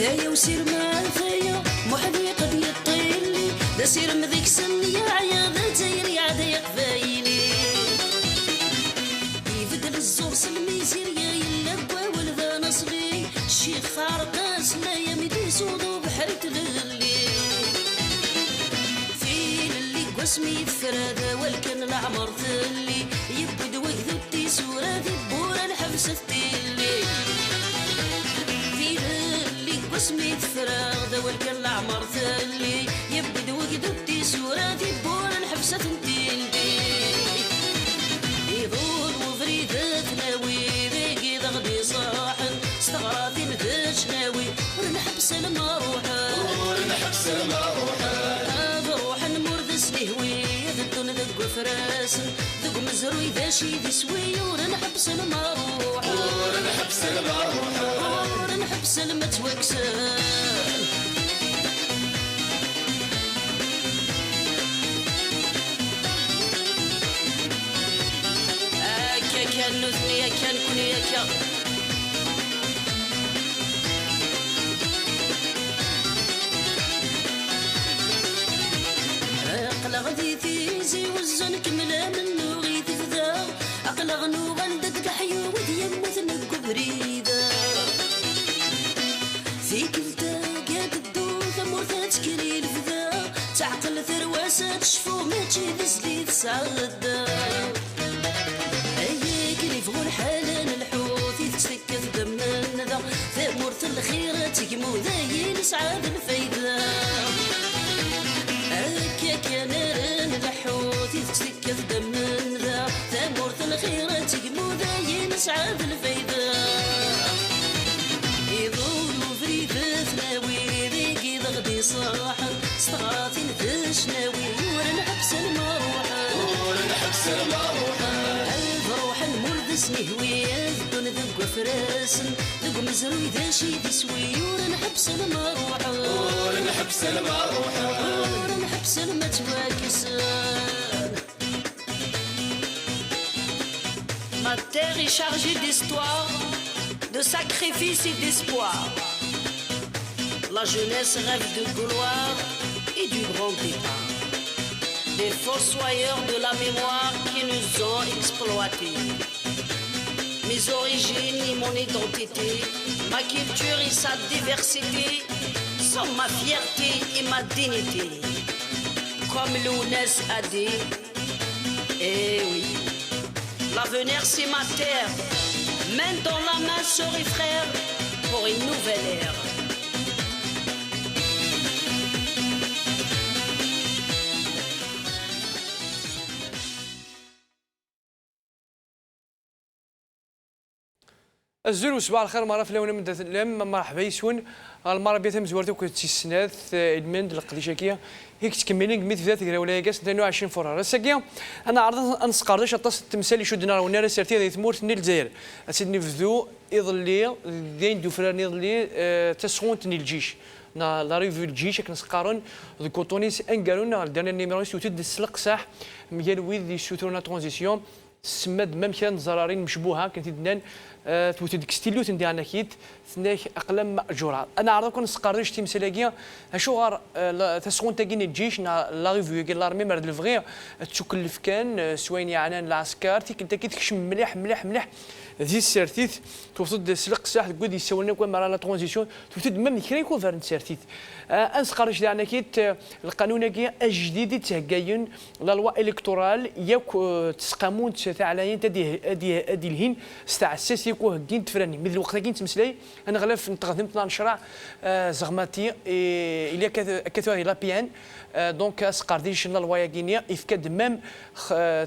ثايا وسير ما ثايا محذي قد يطيلي ذا سير مذيك سني عيا ذا تايري عدا قبايلي يبدل الزور سلمي سيريا يلا بواول ذا نصغي الشيخ فارقاس لا يمدي صودو بحر تغلي في اللي قسمي فرادة والكن العمر ثلي يبدو وكذو التيسورة ذي بورا الحبس فتيلي في اللي قسمي فراغ ذا والكن العمر ثلي يبدو وكذو التيسورة ذي بورا الحبس فتيلي يظول وفريدة تناوي ذيقي ضغدي صاحن استغراثي مثل شناوي ورنحبس المروحة ورنحبس المروحة بروح نمرد سليهوي ذدون ذق فراسن ذق مزرو إذا شي ذي سوي ورنحبس المروحة ورنحبس المروحة ورنحبس المتوكسن كان نثني كان كوني كان أقلغ ذي ثيزي وزن كملا منو غيث فذا أقلغ نو غندد قحيو وذي يموت نقو بريدا في كلتا قاد الدو ثمور تشكري الفذا تعقل ثرواسة تشفو ما تشي ذي تسعدا يفغون حالان الحوث يتسكت دم الندى ثمورة الخيرة تقمو ذاين سعاد الفايدة أكا كان الحوث يتسكت دم الندى ثمورة الخيرة تقمو ذاين سعاد الفايدة يظل فريدة ثناوي ذيقي ضغدي صاحن استغاثين تشناوي ورنحبس المروحة ورنحبس المروحة سنهوي ذدون ذق فراسن ذق مزرو إذا شي ذي سوي ورنحبس المروحة ورنحبس المروحة ورنحبس المتواكسن. Ma terre est chargée d'histoire, de sacrifices et d'espoir. La jeunesse rêve de gloire et du grand départ. Des fossoyeurs de la mémoire qui nous ont exploités. Mes origines et mon identité, ma culture et sa diversité sont ma fierté et ma dignité. Comme Lounès a dit, eh oui, l'avenir c'est ma terre, main dans la main sœurs et frères pour une nouvelle ère. الزول وصباح الخير مرة في لون من لم مرحبا يسون المرة بيتم زوارتو كنت السنات المند القديشاكية هيك تكملين قميت في ذات ولاية كاس 22 فرار الساكية أنا عرضت أنسقاردش أطاس التمثال اللي شدنا ونرى سيرتي هذه ثمورت نيل الجزائر أسيدني فذو يظلي دين دوفران يظلي تسخون تني الجيش لا ريفيو الجيش كنسقارن ذو كوتونيس انقالونا الدرني نيميرو يسوتد السلق صح ميال ويد يسوتونا ترانزيسيون سماد مام كان زرارين مشبوهه كانت دنان توت ديك ستيلو تندي انا كيت ثناك اقلام ماجوره انا عرضكم نسقريش تمثاليه شو غار تسخون تاكين الجيش لا ريفيو كي لارمي مرد الفغي تشكلف كان سويني عنان العسكر انت كيتكشم مليح مليح مليح ذي السيرتيت توصد سلق ساح تقول يسولنا كون مع لا ترانزيسيون توتد ميم كري كوفرن سيرتيت انسقرش دعنا كيت القانون كي الجديد تهكاين لا لوا الكتورال ياك تسقامون تاعلاين تدي ادي الهين استعساس يكو هكين تفراني مثل وقت كاين تمسلاي انا غلاف نتقدم نشرع زغماتي الى كثوري لا بيان دونك سقارديش لا لوا كينيا افكاد ميم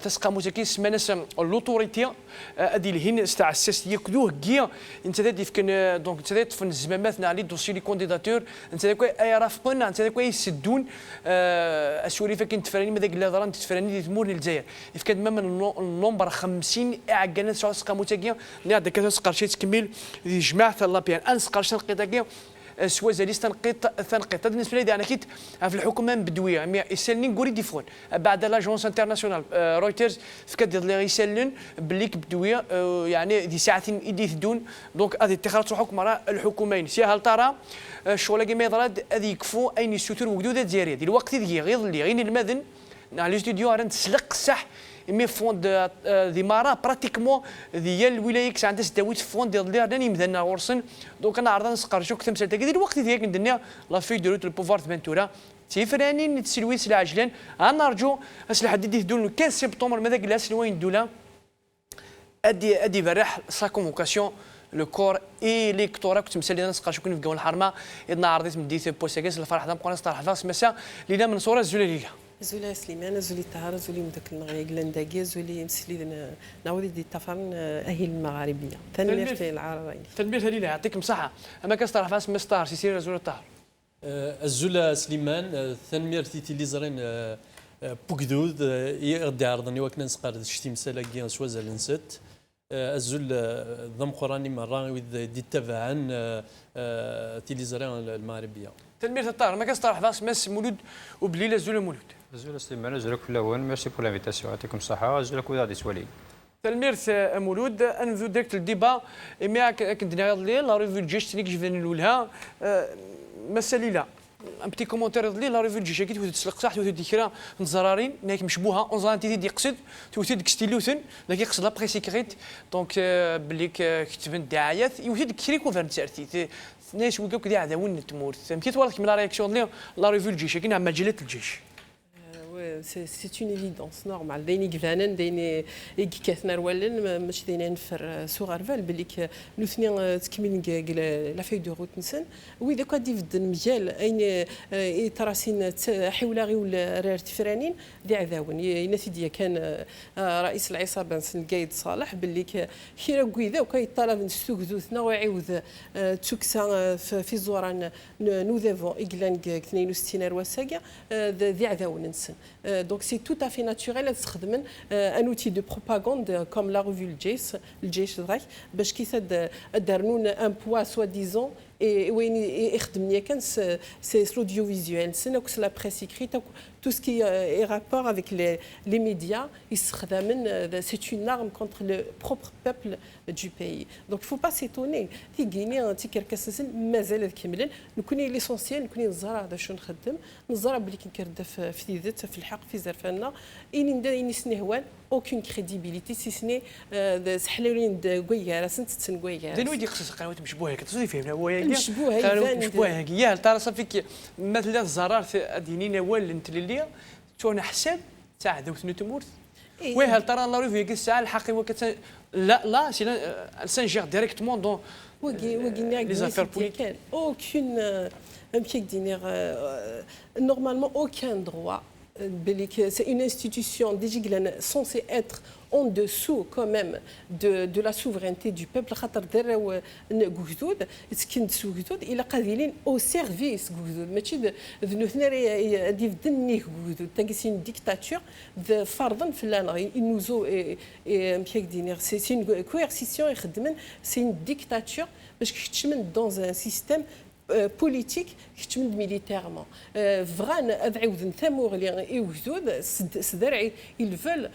تسقامو تاكي سمانس لوتوريتي ادي الهين استعساس يكدوه كيا انت تدي فكن دونك انت تفن الزمامات على دوسي لي كونديداتور انت اي رافقون انت يسدون اسوري فكن تفراني ماذاك لا ضران تفراني تمور للجزائر افكاد ميم النمبر 50 اعقنا سقامو تاكي نعد كذا سقارشي تكمل جماعه لابيان انسقارش القيتاكي سوا زاليس تنقيط هذا بالنسبه لي انا كيت في الحكومه البدويه مي يسالني نقول ديفون بعد لاجونس انترناسيونال رويترز فكاد لي يسالن بليك بدويه يعني دي ساعات يدي ثدون دونك هذه اتخاذ الحكم راه الحكومين سي هل ترى الشغل كيما يضرد هذه يكفوا اين يستوتر وجدود ديالي دي الوقت دي غير اللي غير المذن على لي ستوديو راه تسلق صح مي فوند دي مارا براتيكمون ديال الولايه كاس عندها داويت فوند ديال اللي راني مذنا ورسن دونك انا عرضنا نسقر شوك تمثال تاكي الوقت ديالك ندير لا في دو روت البوفوار تبانتورا تيفراني نتسلويس العاجلان انا نرجو اسلح دي دون 15 سبتمبر ماذا قال سلوين الدوله ادي برح سا كونفوكاسيون لو كور الكتورا كنت مسالي ناس قاشو كون في قون الحرمه اذا عرضت مديت بوساكاس الفرح دا بقنا صراحه فاس مسا لينا من صوره الزلاليه زولي سليمان زولي طهر زولي مدك النغيقلان داكي زولي مسلي نعاودي دي تفرن اهل المغاربيه تنمير العربيه تنمير هليله يعطيكم صحه اما كاس طرح فاس مستار سيسير زول الطهر الزولا سليمان تنمير تيتي لي زرين بوكدود يغدي عرضني وكنا نسقر شتي مسالاكي سوازال نسات الزول ضم قراني مرة ودي تبعا تيليزرين المغربية تنمير الطهر ما كاس طرح فاس مس مولود وبليله الزول مولود زول سليمان زولك في الاول ميرسي بور لانفيتاسيون يعطيكم الصحه زولك وذا سوالي تلمير مولود انفو ديريكت الديبا اما كنت نغير لا ريفيو جيش تنيك جفن الاولها مساليلا ان بتي كومونتير لي لا ريفيو جيش كي تسلق صح تودي كرا نزرارين نايك مشبوهه اونزان تي دي يقصد تودي كستيلوثن لكن يقصد لا بري سيكريت دونك بليك كتبن الدعايات يودي كري كوفرن سارتي ناس وكاو كدي عداون تمور فهمتي والله كيما لا رياكسيون لي لا ريفيو الجيش كاين مجلات الجيش c'est une évidence normale دايني كفانن دايني كاثنا ولن مش داينا نفر صغار فال بليك نثني تكمل لا في دو روت نسن واذا كان يفد المجال اين تراسين حول غير رارت فرانين دي عذاون ينثدي كان رئيس العصابه القايد صالح بليك خير كويدا وكيطالب نستوكذوثنا ويعاود تشكسا في زوران نو ديفون اغلان 62 رواساكا دي عذاون نسن Donc c'est tout à fait naturel تستخدم ان outil de propagande comme la revue الجيش باش كيفاد دارنون ان بوا سوا ديزون وين يخدمني كان سي l'audiovisuel c'est la presse écrite tout ce qui est rapport avec les médias c'est une arme contre le propre peuple du pays donc il faut pas s'étonner تيجيني تيكركسسن مازال كاملين نكون ليسونسيال نكون نزرع دا شنو نخدم نزرع بلي كنكرد في ثيذات في الحق في زرفنا إني سنهوان aucune crédibilité si ce n'est سحلولين كويا سنت تسنكويا دين ويدي قصص قنوات مشبوهه كتصدي فيها هو مشبوهه يا ترى صافيك مثلا الزرار دينينا ولا انت اللي تون حساب تاع ذوث تمورث وي هل ترى لا ريفيو الساعه الحقي وكت لا سي سانجير ديريكتومون دون لي زافير بوليتيك aucune normalement aucun droit c'est une institution censée être en dessous quand même de la souveraineté du peuple خاطر دراو غوثود سكن سوغتود الى قادرين او سيرفيس غوثود ماشي ذنوثنا دي فدني غوثود تاكسي une dictature فرضا فلان نوزو مشيك دينير سي une coercition يخدمن سي une dictature باش كتشمل dans un système politique كتمد militairement فغان ادعوذن ثمور اللي يوجدود سدرعي ils veulent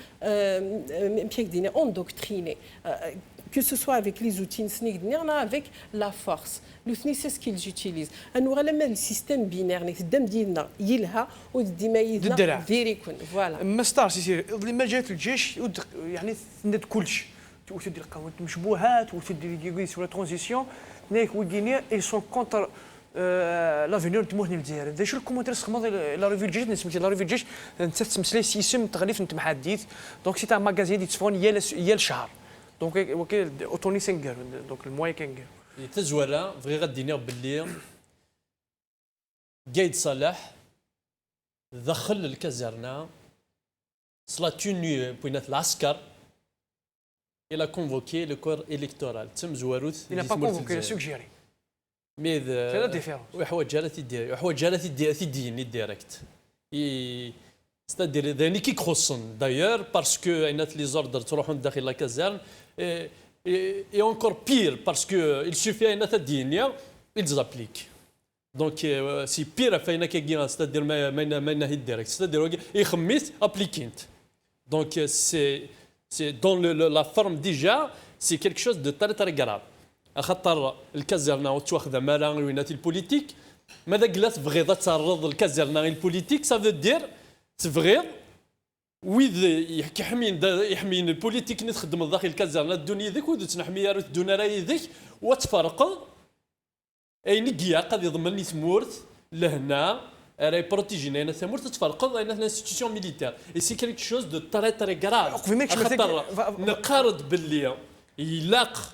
مشيك دينا endoctriner que ce soit avec les outils avec la force nous c'est ce qu'ils utilisent انو غلما السيستم بينير الدم ديالنا يلها وديما يدنا ديريكون فوالا مستار سيسير لما جات الجيش يعني ند كلشي وتدي القوات مشبوهات وتدي سور ترانزيسيون نيك ودينيا ils sont contre لافينير تموهني الجزائر دا شو الكومونتير سخمض لا ريفيو الجيش نسميتي لا ريفيو الجيش تسمسلي سيسم تغليف نت محدث دونك سي تاع ماغازين دي تسفون يا الشهر دونك وكيل اوتوني سينغر دونك المواي كينغر تزوره بغي غادي باللي قايد صالح دخل الكازرنه صلا توني بوينات العسكر الى كونفوكي لو كور الكتورال تم زواروث الى با كونفوكي لا سوجيري مي لا ديفيرونس وحوايج جالتي دير وحوايج جالتي ديني ديريكت ستادير ذاني كي كروسون دايور باسكو عينات لي زوردر تروحون داخل لا كازارن اي اونكور بير باسكو il suffit عينات الدينيا ils appliquent دونك سي بير فاينا كاكيا ستادير ما هي ديريكت ستادير يخميت ابليكينت دونك سي دون لا فورم ديجا سي كيلك شوز دو تري تري غراف خاطر الكازرنا وتواخذ مالا وينات البوليتيك ماذا قلت تبغيض تعرض الكازرنا البوليتيك سافو دير تبغيض ويذ يحمين البوليتيك اللي تخدم داخل الكازرنا الدنيا ذيك ودو تنحمي راه الدنيا راهي ذيك وتفرق اين كيا قد يضمن لي ثمورت لهنا راهي بروتيجينا انا ثمورت تفرقض اين لانستيتيسيون ميليتير اي سي كيلك شوز دو تري تري كراف خاطر نقارض باللي يلاق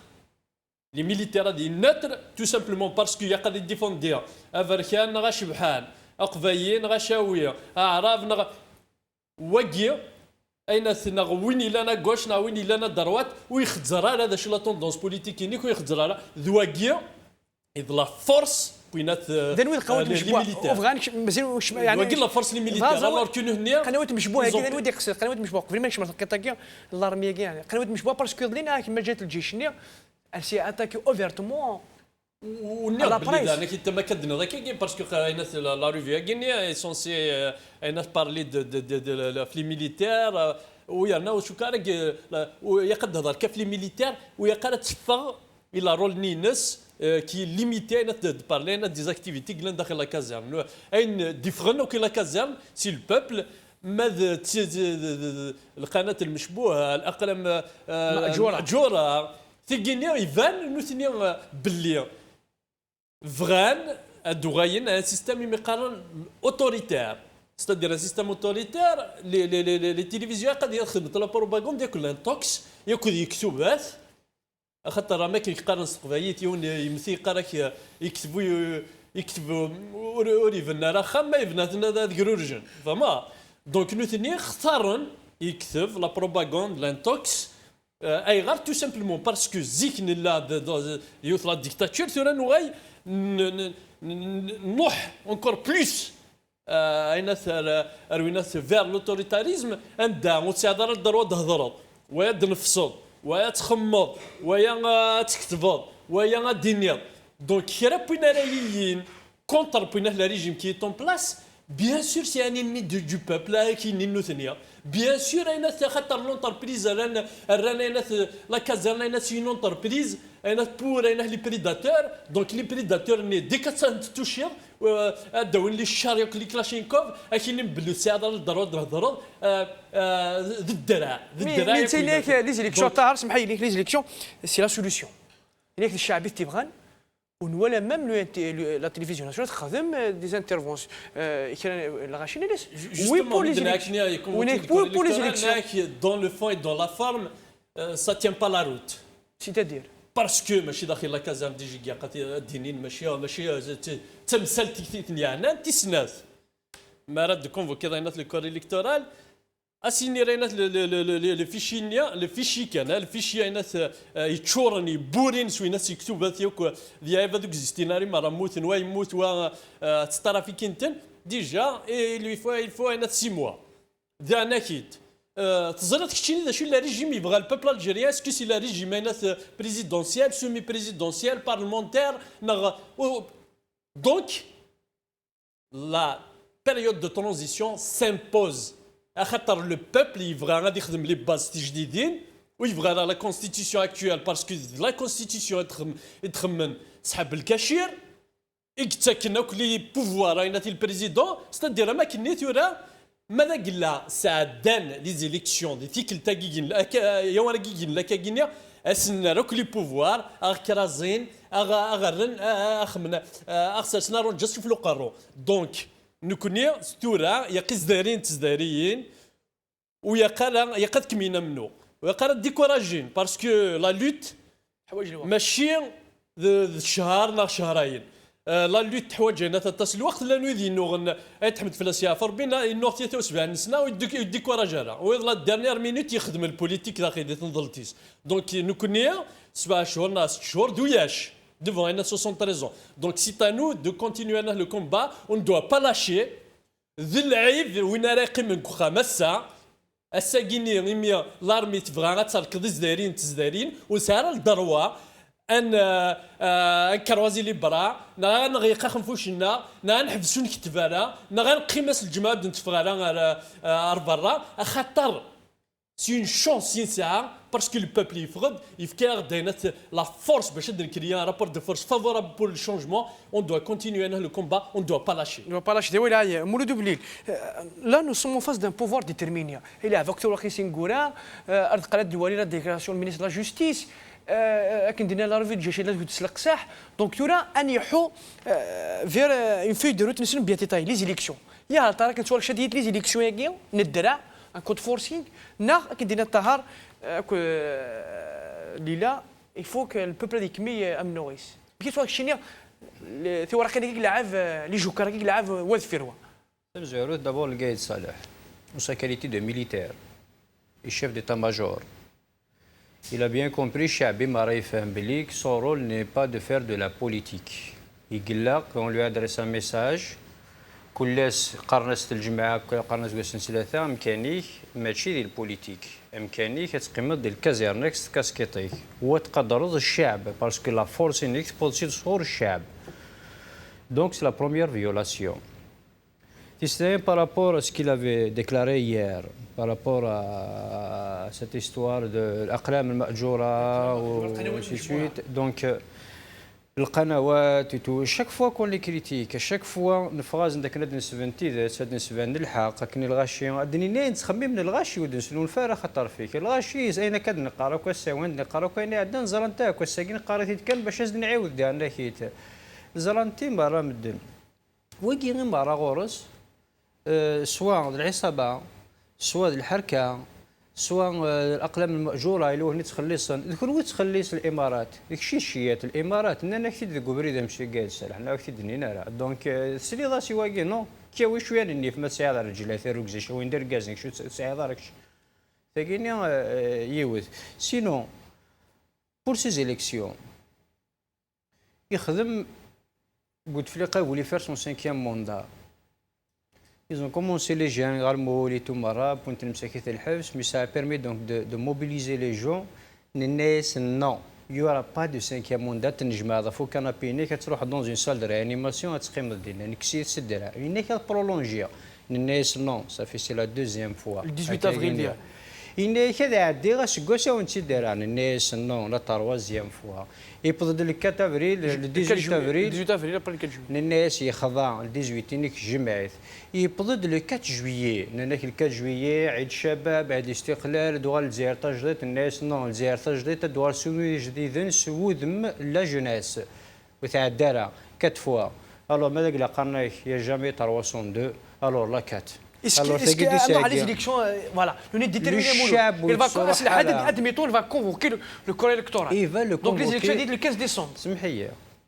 لي ميليتير هادي ناتر تو سامبلومون باسكو يقدر يديفونديها افركان غا شبحان اقفايين غا شاويه اعراب وكي اين ثنا وين لنا غوش وين لنا دروات ويخزر هذا شو لا توندونس بوليتيكينيك ويخزر ذواكيا إذ لا فورس بينات دين وين قوات مشبوه افغانك مزيان يعني وكي لا فورس لي ميليتير الور كو هنا قنوات مشبوه كذا ودي يقصد قنوات مشبوه قبل ما يشمل كيطاكيا الارميه كاع يعني قنوات مشبوه باسكو لينا كيما جات الجيش نيا سي اتاكي اوفيرتومون ونيا بلي انا كي تما كدنا ذاك باسكو ايناس لا ريفيا كينيا سونسي ايناس بارلي دو فلي ميليتير ويانا وشو كارك ويقد هضر كفلي ميليتير ويقال تفا الى رول نينس كي ليميتي de parler des activités qui داخل لا كازيرن اين ديفرن كي لا كازيرن سي البوبل ماذا القناه المشبوهه الاقلام ماجوره تيغينيا يفان نوثني باللي فغان ادوغاين ان سيستيم يقارن اوتوريتير ستادير ان سيستيم اوتوريتير لي تيليفزيون قد يخدم لا بروباغوند ياكل انتوكس ياكل يكتبات خاطر ما كيقارن السقفايات يمثي قراك يكتبوا وريفنا راه خما يبناتنا ذا كرورجن فما دونك نوثني اختارن يكتب لا بروباغوند لانتوكس اي غير تو سامبلومون باسكو زيك لا يوث لا ديكتاتور ثورا نغاي نروح اونكور بلوس ايناث ارويناث فير لوتوريتاريزم اندا وتساعد الدروا تهضر ويا تنفصل ويا تخمض ويا تكتبض ويا دينيض دونك كرا بوينا رايين كونتر بوينا لا ريجيم كي تون بلاس بيان سور سي ان انمي دو بوبل كي نينو ثانيه بيان سور اين خاطر لونتربريز رانا لا كازرنا اين سي اون انتربريز اين بور اين لي بريداتور دونك لي بريداتور ني ديك تتوشير داون لي الشاريوك لي كلاشينكوف اكيد بلو ساعد الضرورة الهضره ذ الدرع مي تيليك لي زيليكسيون طاهر سمحي لي لي زيليكسيون سي لا سوليسيون ليك الشعب تيبغان ولا ميم لا تلفزيون ناسيونال تخدم دي انترفونسيون كاين الغاشي ناس وي بور لي زيليكسيون دون لو فون دون لا فورم سا تيان با لا روت سيتادير باسكو ماشي داخل لا كازام دي جيكا قاتي دينين ماشي تمثال تكتيك يعني تيسناث ما راد كونفوكي داينات لو كور الكتورال اسيني رينات لو فيشي كان الفيشي اينات يتشورني بورين سوينات يكتب يوك ديا هذوك زيستيناري مرا موت نوا يموت و تسترافي كنتن ديجا il faut اينات 6 موا ذا ناكيد تزرت كتشيني ذا شو لا ريجيم يبغى البوبل الجيريان اسكو سي لا ريجيم اينات بريزيدونسيال سومي بريزيدونسيال بارلمونتير دونك لا période de transition s'impose. خاطر لو بوبل يبغى غادي يخدم لي باز جديدين ويبغى لا كونستيتيسيون اكتوال باسكو لا كونستيتيسيون يتخمن سحب الكاشير يتسكن كل بوفوار اينات البريزيدون ستادير ما كنيت ورا ماذا قلا ساعدان لي زيليكسيون دي تيكل تاكين يوم راكين لا كاكينيا اسن ركلي بوفوار اغكرازين اغرن اخمنا اخسرنا رون جاست في القارو دونك نكوني ستورا يقيس دارين تزداريين ويقاد كمينا منو ويقاد ديكوراجين باسكو لا لوت ماشي شهر لا شهرين لا لوت تحوج هنا تتصل الوقت لا نوذي نوغن تحمد فلاسيا فربينا النوغ 73 سنه ويديكوراجا ويضل الدرنيير مينوت يخدم البوليتيك داخل تنضلتيس دونك نكوني 7 شهور 6 شهور دوياش devant une 73 ans. Donc c'est à nous de continuer le combat, on ne doit pas lâcher. ذلعيب وين راقي من خمسة الساقيني رميا لارمي تبغى غتركض تزدارين وسهر الدروة ان كروازي لي برا نغيقا خنفوشنا نحبسو نكتبانا نقيمس الجماعه نتفغالا برا خاطر سي اون شونس سي ساعه باسكو لو بوبل يفكر داينات لا فورس باش نكريا ان رابور دو فورس فافورابل بور لو شونجمون اون دو كونتينيو لو كومبا اون دو با لاشي On ne va pas lâcher. Oui, là, Mouloud Oublil. Là, nous sommes en face d'un pouvoir déterminé. Il est avec Touraki Singoura, Ardqalat Douali, la déclaration du ministre de la Justice. لكن دينا لا ريفي ديال شي ناس تسلق صح دونك يورا ان يحو فير اون فوي دو روت نسلم بيان تيتاي لي زيليكسيون يا ترى كنتوالك شديد لي زيليكسيون ياكيو ندرع ان كود فورسينغ نا كدينا الطهر ليلا يفو كو البوبل يكمي امنويس كي توالك شي ثورة كي لعب لي جوكر كي لعب واد فيروا Zéro, d'abord le Gaïd Saleh, en sa qualité de militaire et chef d'état-major. Il a bien compris, Chabi Maraïf Mbeli, que son rôle n'est pas de faire de la politique. On lui adresse un message كل قرنس الجماعة قرنس قسن ثلاثة إمكاني ماشي ديال البوليتيك إمكاني كتقيم ديال الكازيرنكس كاسكيطيك وتقدر الشعب باسكو لا فورس انك تبولسي تصور الشعب donc c'est la première violation. C'est par rapport à ce qu'il avait déclaré hier, par rapport à cette histoire de l'Aqlam al-Ma'joura ou ainsi de suite. Donc, le qanawat et tout, chaque fois qu'on les critique, chaque fois, une phrase de كنا نسفنتي ذات نسفن الحق كني الغاشي الدنيا نتخمم من الغاشي ودنسلون الفارغ خطر فيك الغاشي اين كاد نقرا كوسا وين نقرا كاين عندنا نزرنتا كوسا كي قريت كان باش نعاود ديالنا كيت زرنتي مرة مدن وكي مرة غورس سواء العصابة سواء الحركة سواء الأقلام المأجورة اللي هو تخلصن ذكر هو تخلص الإمارات ديك شي شيات الإمارات أننا كثير ذكر بريدة مشي قاعد سال حنا كثير دنينا دونك سلي ضاسي واقي نو كيوي شوية نيف ما تساعد على الرجال ثيروك زي شوين دير كازنك شو تساعد عليك ثقيني يوث سينو بور سيز إليكسيون يخدم بوتفليقة ولي فير سون سانكيام موندا. Ils ont commencé les jeunes, les tout marab, pour le habs, mais ça a permis donc de mobiliser les gens. Non, il n'y aura pas de cinquième mandat. Il faut qu'on ait dans une salle de réanimation. Il n'est qu'à prolonger. Non, ça fait c'est la deuxième fois. Le 18 avril. Il n'est qu'à dire non, la troisième fois. Et pour le 4 avril, le 18 avril, le 18 avril après le 4 juillet. الناس يخضع ل 18 نيك جمعت يبضد لو 4 جويي لانك ال 4 جويي عيد الشباب عيد الاستقلال دوار الجزائر تجديد الناس نو الجزائر تجديد دوار سوي جديد سوودم لا جوناس وتاع الدارة 4 فوا الو ماذا قال قرنيك يا جامي 302 الو لا 4 Est-ce que les élections, voilà, le net déterminé il va admettons, il va convoquer le corps électoral. Donc les élections disent le 15 décembre.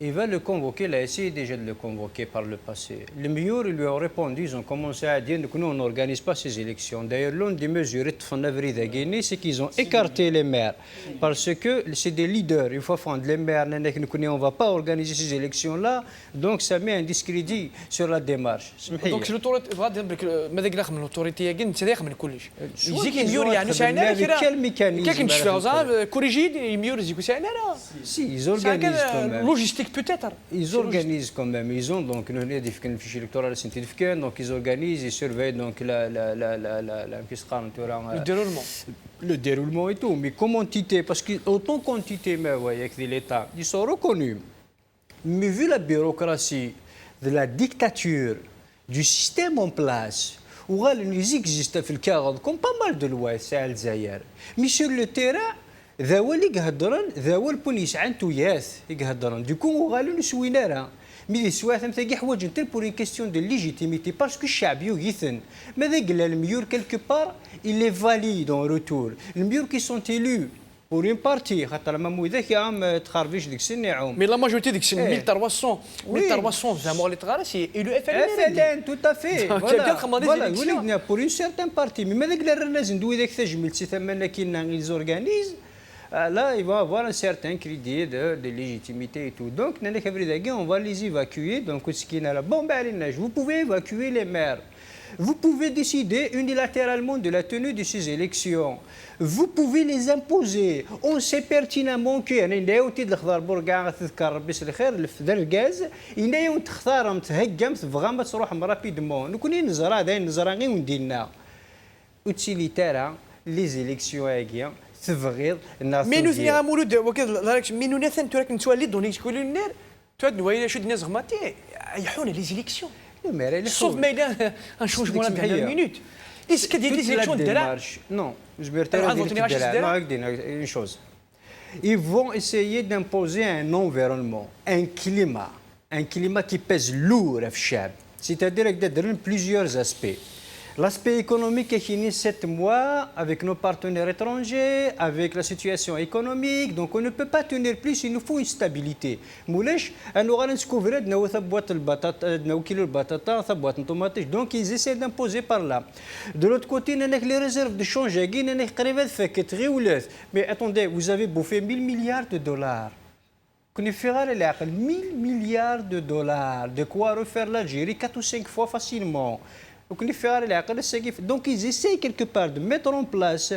Il va le convoquer, il a essayé déjà de le convoquer par le passé. Les meilleurs lui ont répondu, ils ont commencé à dire que nous on n'organise pas ces élections. D'ailleurs, l'une des mesures en avril de Guinée, c'est qu'ils ont écarté les maires. Parce que c'est des leaders, il faut fondre les maires, on ne va pas organiser ces élections-là, donc ça met un discrédit sur la démarche. Donc c'est l'autorité, ماذا قال من l'autorité يجين تداخل من كلش. يجيك يميور يعني ساعنا كذا. كيف نشوفوا زعما كوريجيد يميور يجيكوا ساعنا لا. Si, ils organisent quand même. Logistique peut-être. Ils organisent quand même. Ils ont donc le fichier électoral scientifique, donc ils organisent, ils surveillent donc le déroulement. Le déroulement et tout. Mais comme entité, parce qu'autant qu'entité, mais avec l'État, ils sont reconnus. Mais vu la bureaucratie de la dictature, du système en place, où ils existent comme pas mal de lois, c'est Alzaïr. Mais sur le terrain, ذا هو اللي يهضرن ذا هو البوليس عنتو ياث يهضرن دوكو غالو نسوينا راه مي سوا ثمثاكي حوايج انت بور اون كيستيون دو ليجيتيميتي باسكو الشعب يوغيثن ماذا قال الميور كيلكو بار il est valide en retour الميور كي سون élus pour une partie خاطر ما ذاك عام تخربيش ديك السن يعوم مي لا ماجورتي ديك السن 1300 زعما اللي تغار سي ايلو اف ال تو تافي فوالا وليدنا بور اون سيرتان بارتي مي ماذا قال لازم ندوي ذاك تجمل سي ثمن كاين لي زورغانيز là, ils vont avoir un certain crédit de légitimité et tout. Donc, on va les évacuer. Donc, bon, vous pouvez évacuer les maires. Vous pouvez décider unilatéralement de la tenue de ces élections. Vous pouvez les imposer. On sait pertinemment que les élections مين وثني مولود وكذا راك مين ونثن تراك نتوالي دوني تقول النار تود نوايا شو الناس غماتي يحون لي زيليكسيون sauf mais il y a un changement de dernière minute. Est-ce que des élections de là? Non, je vais te dire une chose. Ils vont essayer d'imposer un environnement, un climat qui pèse lourd à Fchab. C'est-à-dire qu'il plusieurs aspects. L'aspect économique est fini 7 mois avec nos partenaires étrangers, avec la situation économique. Donc on ne peut pas tenir plus, il nous faut une stabilité. Moulesh, donc ils essaient d'imposer par là. De l'autre côté, les réserves de change, mais attendez, vous avez bouffé 1000 milliards de dollars. 1000 milliards de dollars. De quoi refaire l'Algérie 4 ou 5 fois facilement. Donc ils essayent quelque part de mettre en place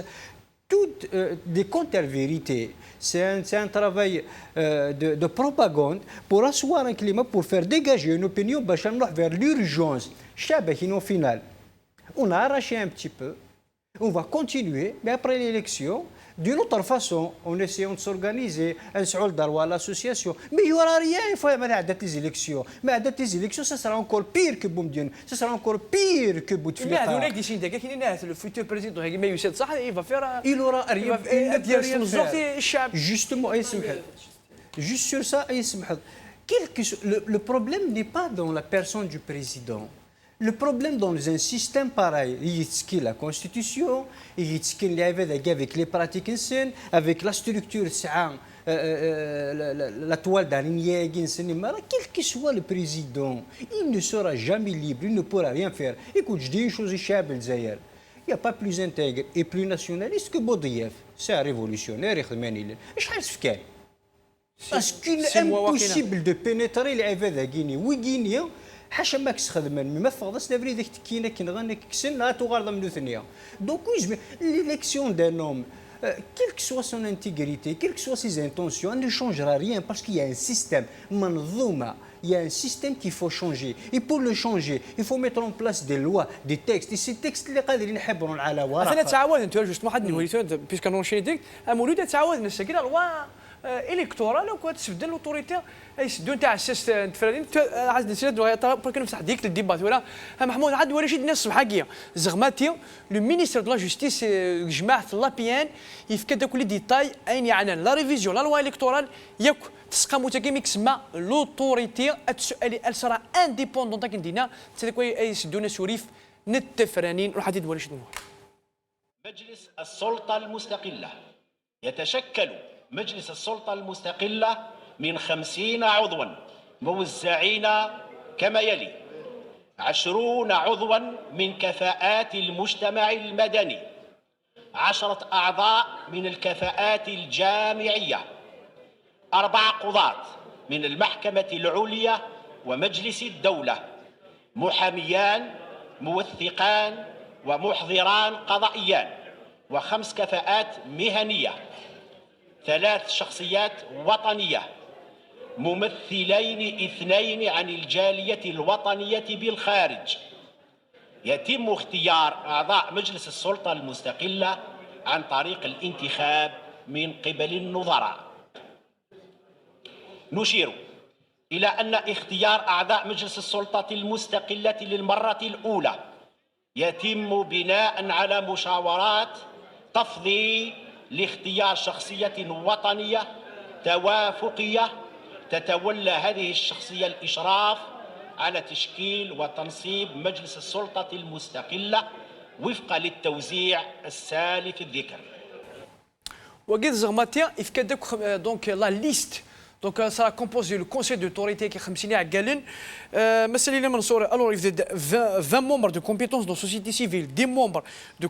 toutes des contre-vérités. C'est un travail de propagande pour asseoir un climat, pour faire dégager une opinion vers l'urgence. Au final, on a arraché un petit peu, on va continuer, mais après l'élection, d'une autre façon, en essayant de s'organiser, un seul à l'association. Mais il n'y aura rien une fois des élections. Mais à des élections, ça sera encore pire que Boumdien. Ça sera encore pire que Bouteflika. Le futur président, il va faire. Il n'aura rien. Justement, juste sur ça, le problème n'est pas dans la personne du président. Le problème dans un système pareil, il y a la Constitution, il y a avec les pratiques anciennes, avec la structure, la toile d'araignée, quel que soit le président, il ne sera jamais libre, il ne pourra rien faire. Écoute, je dis une chose, il n'y a pas plus intègre et plus nationaliste que Boudiaf. C'est un révolutionnaire, parce qu'il est impossible de pénétrer les évêques guinéens. حاشا ماكس خدمان ما فضاش دابري ديك تكينا كنغني كسن لا تغارض من ثانيه دونك l'élection d'un homme quelle que soit son intégrité quelles que soient ses intentions elle ne changera rien parce qu'il y a un système منظومه il y a un système qu'il faut changer et pour le changer il faut mettre en place des lois des textes et ces textes اللي قادرين نحبروا على ورقه انا تعاود انت جوست واحد نوريتو بيسك نونشي ديك مولود تعاود نسكر لوا الكتورال وكو تسبدل لوتوريتي يسدون تاع السيس تفرادين عاد نسيت برك نفتح ديك الديبات ولا محمود عاد ولا شي الناس الصبحاكيه زغماتي لو مينيستر دو لا جوستيس جماعه لابيان يفكر داك لي ديتاي اين يعني لا ريفيزيون لا لوا الكتورال ياك تسقى متكيم يكسما لوتوريتي السؤال السرا انديبوندون تاع كندينا تاك يسدون سوريف نتفرانين روح عاد ولا شي مجلس السلطه المستقله يتشكل مجلس السلطة المستقلة من 50 عضوا موزعين كما يلي 20 عضوا من كفاءات المجتمع المدني 10 أعضاء من الكفاءات الجامعية 4 قضاة من المحكمة العليا ومجلس الدولة محاميان موثقان ومحضران قضائيان و5 كفاءات مهنية 3 شخصيات وطنية ممثلين 2 عن الجالية الوطنية بالخارج يتم اختيار أعضاء مجلس السلطة المستقلة عن طريق الانتخاب من قبل النظراء نشير إلى أن اختيار أعضاء مجلس السلطة المستقلة للمرة الأولى يتم بناء على مشاورات تفضي لاختيار شخصية وطنية توافقية تتولى هذه الشخصية الإشراف على تشكيل وتنصيب مجلس السلطة المستقلة وفقا للتوزيع السالف الذكر. وقيل زغماتيا يفكدك دونك لا ليست Donc ça a composé le conseil d'autorité qui est 50 عقالا مثلا إلا منصور alors il faisait 20 membres de compétences dans la société civile, des membres de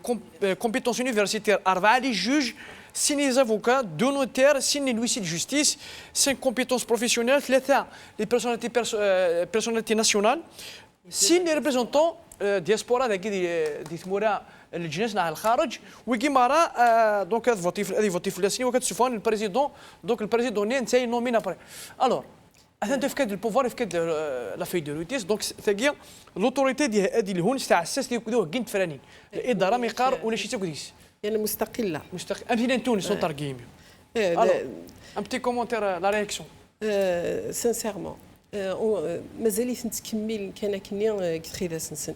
compétences universitaires, 4 les juges, 6 les avocats, 2 notaires, 6 les huissiers de justice, 5 compétences professionnelles, 3 les personnalités nationales, 6 les représentants diaspora دي ثمورا الجنس على الخارج وكيما راه دونك هذه فوتي في السنين وكتشوفون البريزيدون دونك البريزيدون نتاي نومين ابري الوغ انت فكاد البوفوار فكاد لا في دو روتيس دونك ثاقيا لوتوريتي ديال هذه الهون تاع الساس اللي كدوه كنت فرانين الاداره ميقار ولا شي تاكديس يعني مستقله امثله تونس سون تاركيم ان بتي كومونتير لا رياكسيون سانسيرمون مازاليت نتكمل كان كني كتخيدا سنسن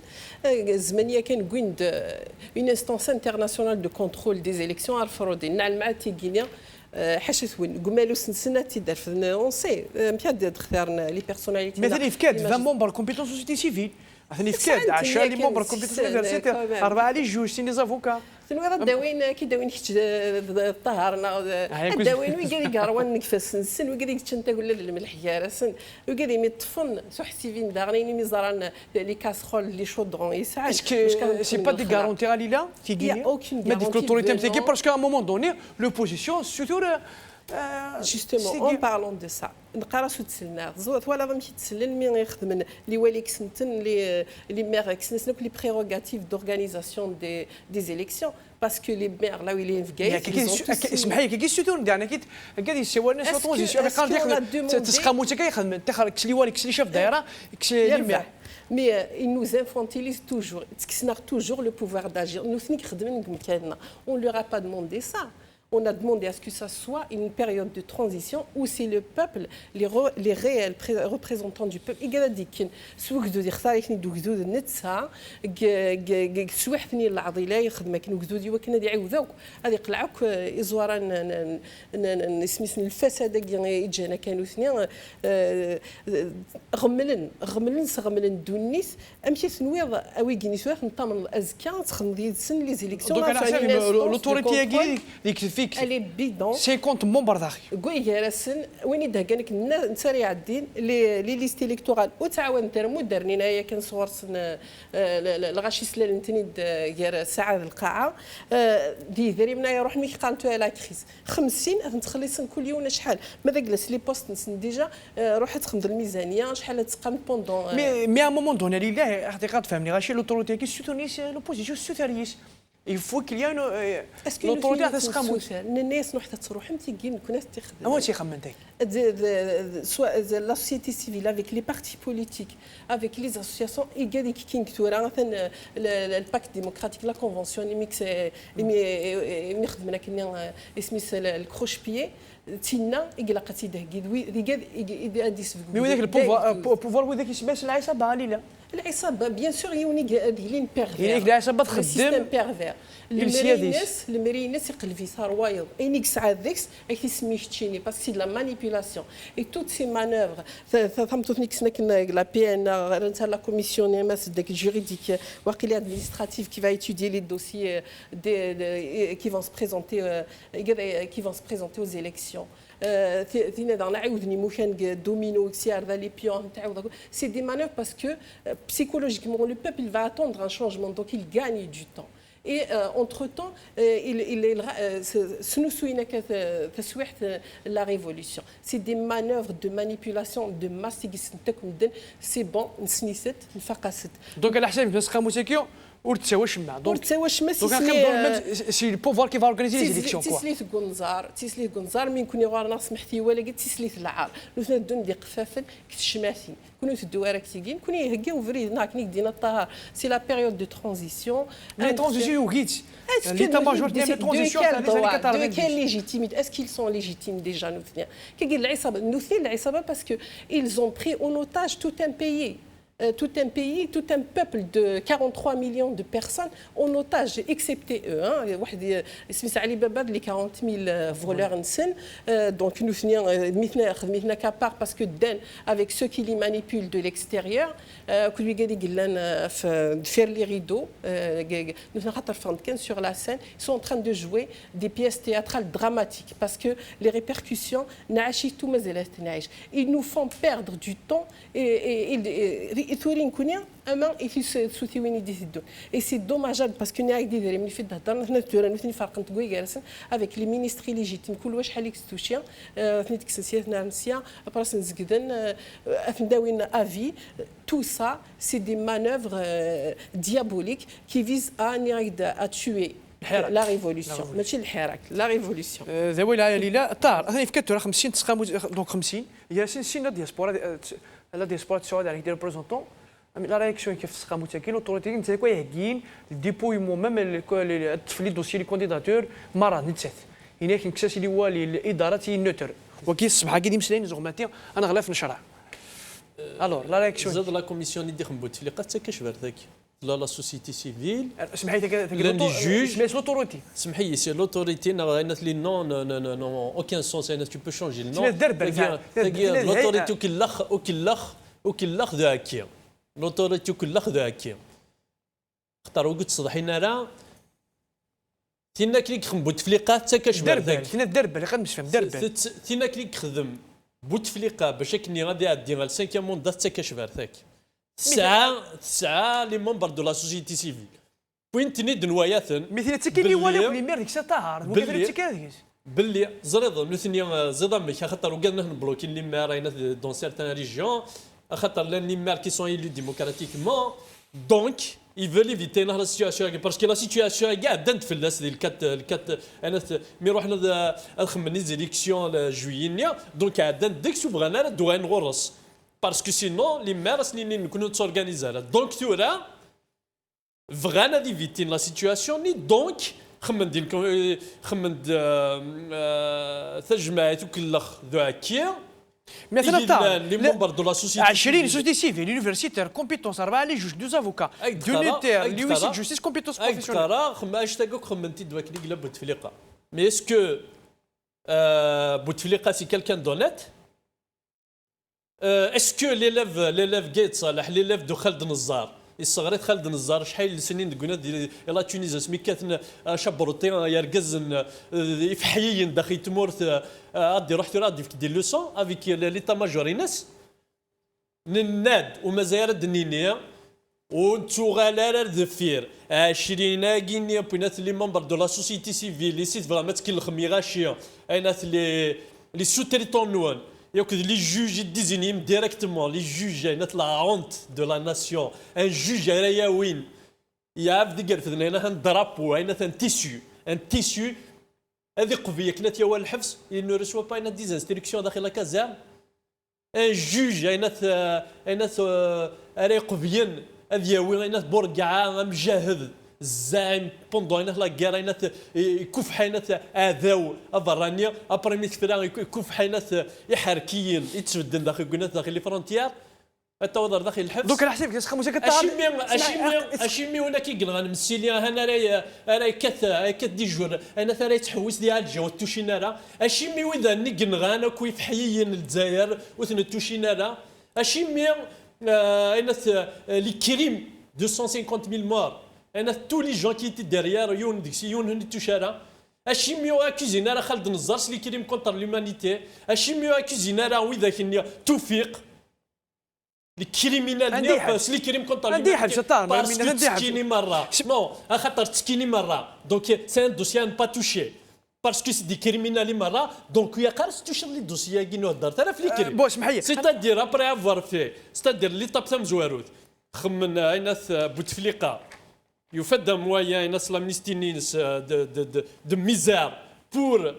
زمانيه كان كويند اون انستانس انترناسيونال دو كونترول دي زيليكسيون الفرودي نعلم مع تيغينيا حاشا وين قمالو سنسنه تيدار اون سي مشاد اختارنا لي بيرسوناليتي مثلا فكاد 20 ممبر كومبيتونس سوسيتي سيفيل مثلا فكاد 10 لي ممبر كومبيتونس يونيفرسيتي 4 لي جوج 6 لي زافوكا تنوي داوين كي داوين طهرنا داوين وي قال قاروان نكفاس السن وي قال انت ولا الملح يارسن وي قال مي طفن سحتيفين دارني مي زران لي كاسرول لي شودرون يساعد سي با دي غارونتي غاليلا تيغي ما ديك لوتوريتي نتاعي باسكو ا مومون دوني لوبوزيسيون سورتو جوستومون اون بارلون دو سا نقرا سو تسلنا زوات ولا غنمشي تسلل مي يخدم لي واليك سنتن لي مير كسنس لي بريروغاتيف دورغانيزاسيون دي زيليكسيون باسكو لي مير لا ويلي في كاي اسمح لي كي سيتون ديالنا كي قال يسوى الناس اوتوزيسيون قال تسقامو تا كيخدم تخرج كسلي والي كسلي شاف دايره كسلي مير Mais ils nous infantilisent toujours. Ils n'ont toujours le pouvoir d'agir. Nous, on ne leur a pas demandé ça. On a demandé à ce que ça soit une période de transition où c'est le peuple, les réels représentants du peuple. Il a dit que ce que je veux dire, c'est que nous devons être ça, سوحتني العضلة يخدمك نوجدودي وكنا دي عوذوك هذه قلعوك إزوارا نسميسن الفساد يجينا كانوا اثنين غملن دونيس أمشي سنويض أوي جيني سواح نطمن الأزكى تخدم دي سن لي زيليكسيون دونك أنا حسب لوتوريتي ديك فيك elle est bidon 50 ممبر داخل قوي يرسن وين يدهقنك نسريع الدين لي ليست الكتورال وتعاون ترمو درني هنايا كنصور الغاشي سلال نتني غير ساعه القاعه دي ذري من يروح مي قانتو على كريس 50 تخلصن كل يوم شحال ماذا جلس لي بوست نسن ديجا روح تخمد الميزانيه شحال تقام بوندون مي ا مومون دوني لله حقيقه تفهمني غاشي لوتوريتي كي سوتونيس لوبوزيسيون سوتاريس il faut qu'il y ait l'autorité تسقم الناس نروح تروح انت كي كنا تخدم هو شي خمنتي la société civile avec les partis politiques avec les associations يقال كي كتورا مثلا الباكت ديمقراطيك لا كونفونسيون ميكس يخدمنا كنا اسميس الكروش بيي تينا يقلق تيدهقي يقاد اديس مي وذاك البوفوار وذاك يسمى العصابه لا العصابه بيان سور يوني لين بيرفير يعني العصابه تخدم بيرفير المرينس يقلبي صار وايض اينيك ساعات ذيكس اي تسميش تشيني باسكو سي لا مانيبيولاسيون اي توت سي مانوفر فهمتو نيكس لا بي ان تاع لا كوميسيون ماس داك جوريديك واقيلا ادمينستراتيف كي فا ايتوديي لي دوسيي كي فون se présenter aux élections ثينا دانا عاودني موكان دومينو اكسيار ذا لي بيون تعاود سي دي مانوف باسكو psychologiquement le peuple va attendre un changement donc il gagne du temps et entre-temps la révolution c'est des manœuvres de manipulation de masse c'est bon نسنيست نفقست donc على حساب نسخه موسيقيو ورتسواش مع دونك سي البوفوار كي فا اورغانيزي لي زيليكسيون كوا تيسليت غنزار من كوني غارنا سمحتي ولا قلت تيسليت العار لو ثنا دون دي قفافن كتشماتي كونو تدوارك تيجين كوني هكا وفري ناك نيك دينا الطهار سي لا بيريود دو ترانزيسيون لي ترانزيسيون وغيت l'état major ديال لي ترانزيسيون تاع لي زاني 80 quelle légitimité est-ce qu'ils sont légitimes déjà nous كي قال العصابه نوثني العصابه باسكو ils ont pris en otage tout un pays tout un pays, tout un peuple de 43 millions de personnes en otage, excepté eux. C'est Ali Baba, les 40 000 voleurs en scène. Donc nous sommes qu'à part parce que avec ceux qui les manipulent de l'extérieur, faire les rideaux, nous sommes sur la scène, ils sont en train de jouer des pièces théâtrales dramatiques parce que les répercussions, ils nous font perdre du temps et c'est dommageable parce que avec les ministres illégitimes tout ça c'est des manœuvres diaboliques qui visent à tuer la révolution ماشي الحراك la révolution ذوي العائله طار انا فكرت 50 تسقامو دونك 50 هي سين دياسبورا لا دياسبورا تسعود عليك دي ريبريزونطون لا رياكسيون كيف تسقامو تاكين اوتوريتي نتا كوا يهكين ديبويمون ميم التفلي دوسي لي كونديداتور مره نتسات هنا كاين كساس اللي هو الاداره نوتر وكي الصباح كي مسلين زغماتي انا غلاف نشرع الوغ لا رياكسيون زاد لا كوميسيون اللي خمبوت فلي قد تكاش ذاك لا سوسيتي سيفيل سمحي لي جوج mais l'autorité سمحي سي لوتوريتي نغينات لي نون اوكان سونس انا تو بو شونجي النون تاكي لوتوريتي وكلخ ذا هكي لوتوريتي كلخ ذا هكي اختاروا قلت صدحينا راه تينا كليك خمبوت فليقه تاكاش دربل تينا دربل غير مش فهم دربل تينا كليك خدم بوتفليقه باش كني غادي يعدي غال 5 موند تاكاش فارتاك تسعة لي ممبر دو لا سوسيتي سيفيل وين تنيد نواياثن مثل تكيني ولا ولي مير ديك سطهر وكيف تكاد باللي زريض مثني زيضا مك خاطر وقالنا نبلوكين لي مير راينا دون سيرتان ريجيون خاطر لي مير كي سون ايلو ديموكراتيكمون دونك ils veulent éviter la situation parce que la situation est قاعده في الناس ديال الكات انا مي روحنا الخمني زيليكسيون جوينيا دونك قاعده ديك سوبغانا دوغا نغرس باسكو سينون لي ميرس اللي نكونوا تورغانيزا دونك تورا فغانا ديفيتين لا سيتوياسيون ني دونك خمن تجمعات وكلخ ذو هكيا مثلا تاع لي ممبر دو لا سوسيتي 20 سوسيتي سيفيل يونيفرسيتير كومبيتونس 4 لي جوج دو افوكا دو نوتير لي ويسيت جوستيس كومبيتونس بروفيسيونيل ترى خما اشتاقوك خمنتي دواك لي قلب بوتفليقه مي اسكو بوتفليقه سي كالكان دونيت اسكو ليليف قايد صالح ليليف دو خالد نزار الصغريت خالد نزار شحال السنين دقنا ديال لا تونيزا سميكاتنا شابروتي يركز يفحيين داخل تمورث غادي رحت راه في دي لوسون افيك ليتا ماجورينس نناد ومازال الدنينيه ونتو غالار ذفير 20 كينيا بينات لي ممبر دو لا سوسيتي سيفيل لي سيت فريمون تكل خميغاشيا اينات لي سو تيريتون نوان les juges désignent directement les juges la honte de la nation un juge il y a un drapeau un tissu هذه قضيه كانت يا الحبس il ne reçoit pas des instructions داخل la caserne un juge راي قضيه هذه يا بورقعه مجاهد الزعيم بوندو لا كير يكف حينات اذاو افرانيا ابريمي كفرا يكف حينات يحركيين يتسودن داخل لي فرونتيير التوضر داخل الحبس دوك الحساب كيسخمو ساكت اشيمي وانا كيقل غنمسيليا انا راي كت دي جور انا ثري تحوس ديال الجو التوشينارا اشيمي واذا نقن غانا كويف حيين الجزائر وثن التوشينارا اشيمي انا لي كريم 250 000 مور انا tous les gens qui étaient derrière يون ديكسي يون هني توشارا اشي ميو اكوزينا راه خالد النزار سلي كريم كونتر لومانيتي اشي ميو اكوزينا راه وي ذاك توفيق الكريمينال سلي كريم كونتر لومانيتي باسكو تسكيني مره نو خاطر تسكيني مره دونك سي ان دوسيي با توشي باسكو سي دي كريمينال مره دونك يا قارس توشر لي دوسيي كينو هضر ترى في الكريم بوش محيي سيتادير ابري افوار في سيتادير لي طاب تام زواروت خمن عينات بوتفليقه يفدى مويان ناس لامنيستي نينس دو ميزار بور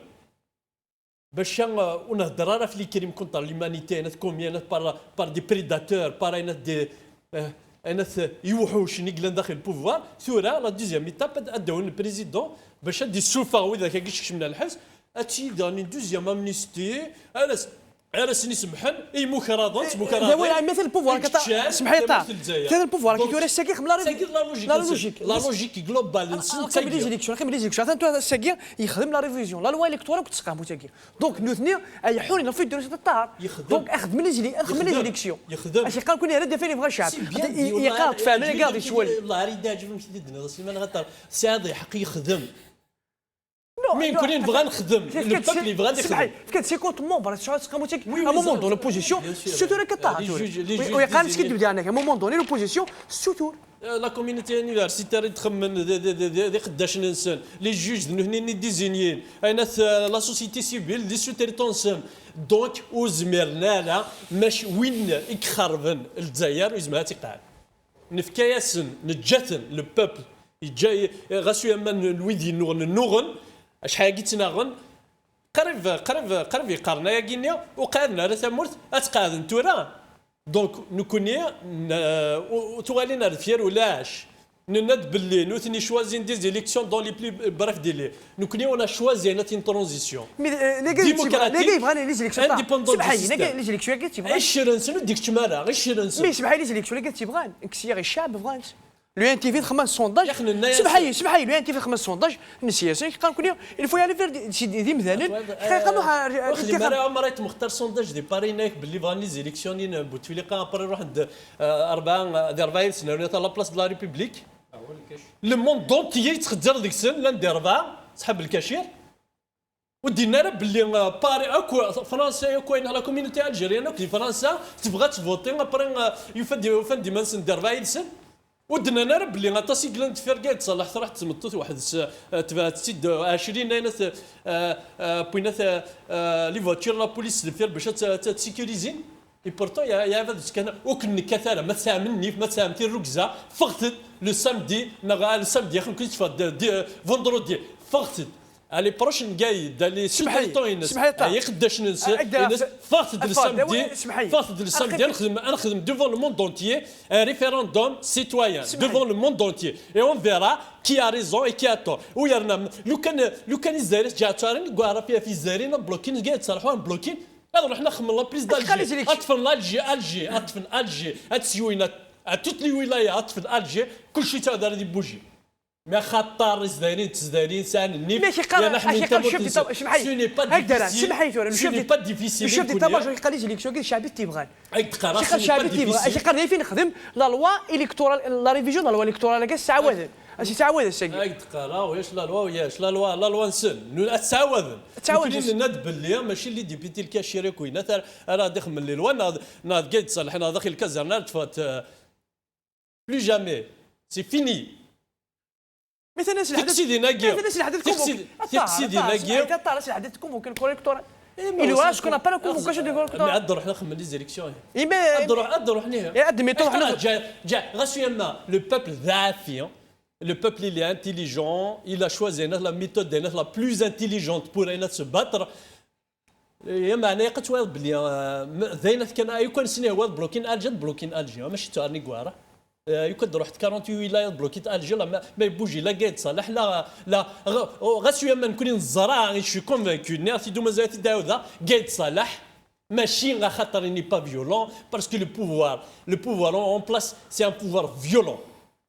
باش ونهضر راه في لي كريم كونتر ليمانيتي ناس كوميان بار دي بريداتور بار ناس دي ناس يوحوش نيكلان داخل البوفوار ثورا لا دوزيام ايتاب اداو البريزيدون باش دي السلفه وذاك كيش من الحبس اتي داني دوزيام امنيستي راسني سمحن اي مكرادات هو مثل البوفوار اسمح لي طاح مثل البوفوار كي توري الساكي خملا لا لوجيك جلوبال كاين لي زيليكسيون كاين لي زيليكسيون حتى الساكي يخدم لا ريفيزيون لا لوا الكتورال كنت تسقامو تاكي دونك نوثني اي حوري نفي درس الطار دونك اخذ من لي زيليكسيون اش قال كون يرد فين يبغى الشعب يقاط فاهم قاعد يشول الله ريد يعجبني مشي دنا راسي ما غطر سي حق يخدم مين كونين بغا نخدم الباب اللي بغا يخدم كان 50 ممبر شحال تسقامو تاكي ا مومون دون لوبوزيسيون سوتور كطاع ويقال سكيت ديالنا ا مومون دون لوبوزيسيون سوتور لا كوميونيتي يونيفرسيتير تخمن دي قداش ننسان لي جوج هني ديزينيين اين لا سوسيتي سيفيل دي سوتيريتونسن دونك وزمرنا لا ماش وين يخربن الجزائر وزمها تيقعد نفكاياسن نجاتن لو بوبل يجاي غاسو يمان الويدي نوغن شحال قلت ناغن قريب يقارنا يا كينيا وقعدنا على ثمرت اتقعد نتورا دونك نكوني توالينا الفير ولاش نند باللي نوثني شوازين دي زيليكسيون دون لي بلي بريف ديلي نكوني اون شوازي انا تين ترانزيسيون ديموكراتيك بغاني لي زيليكسيون سمحي لي زيليكسيون قلت تبغى الشرن سنو ديك تمارا غير الشرن مي سمحي لي زيليكسيون قلت تبغى كسير الشعب بغان لو ان تي في خمس سونداج سمحي لو ان تي في خمس سونداج من السياسيين قال كوني الفو يالي فير دي مثلا قالوا اللي مرة مختار سونداج دي باريناك باللي بغا لي زيليكسيونين بوتفليقه ابري يروح عند 40 سنه ولا لا بلاص دو لا ريبوبليك لو موند دونتيي يتخدر ديك السن لا ندير 4 صحاب الكاشير ودينا راه باللي باري اكو فرنسا اكو لا كوميونيتي الجيريان كي فرنسا تبغى تفوتي ابري يفدي ما ندير 40 سنه ودنا نرى بلي غطاسي كلاند فيركات صلاح تروح تمطط واحد تسد 20 ناس بوينات لي فواتور لا بوليس الفير باش تسيكوريزين اي بورتو يا هذا كان وكن كثره ما تسامني ما تسامتي الركزه فقط لو سامدي لو سامدي كنت فوندرودي فقط علي بروشن جاي دالي سمحي يقداش ننسى فاقد السامدي نخدم ديفون لو موند اونتيي ان ريفيروندوم سيتويان ديفون لو موند اونتيي اي اون فيرا كي ا ريزون اي كي ا تور ويرنا لو كان الجزائر جاتارين كوارا فيها في الجزائر بلوكين كاع تصالحوا بلوكين هذا رحنا خمم لا بريز دالجي اطفن الجي اتسيوينا توت لي ولايات اطفن الجي كلشي تاع دي بوجي ما خطر تزدانين سان النيف ماشي قال سمحي با ديفيسيل الشيف دي تاماجور قال لي ليكسيون كاين الشعبي تيبغى الشعبي تيبغى اش قال فين نخدم لا لوا الكتورال لا ريفيزيون لا لوا الكتورال كاع تعاود اش تعاود الساكي هاك تقرا واش لا لوا وياش لا لوا نسن تعاود الند باللي ماشي اللي ديبيتي الكاشيري كوينه راه داخل من الليل وانا ناض قاعد تصلحنا داخل الكازرنه تفات بلو جامي سي فيني مثلا سيدي ناقي سيدي ناقي تطلع سي حدث كونفوكي الكوليكتور اللي هو شكون ابا لا كونفوكاسيون ديال الكوليكتور عاد نروح نخمم لي زيليكسيون عاد نروح ليه ادميتو حنا جا غاسيما لو بوبل ذافي le peuple il est intelligent il a choisi la méthode la plus intelligente pour se battre يا معنى قتواد بلي زينت كان يكون سنه هو بلوكين الجي ماشي تارني كواره يقد رحت 48 ولايه بلوكيت الجي ما يبوجي لا قايد صالح لا غاسيو ما نكون الزراع شي كونفانكو ناس يدو مازال تداوذا قايد صالح ماشي غا خاطر ني با فيولون باسكو لو بوفوار اون بلاس سي ان بوفوار فيولون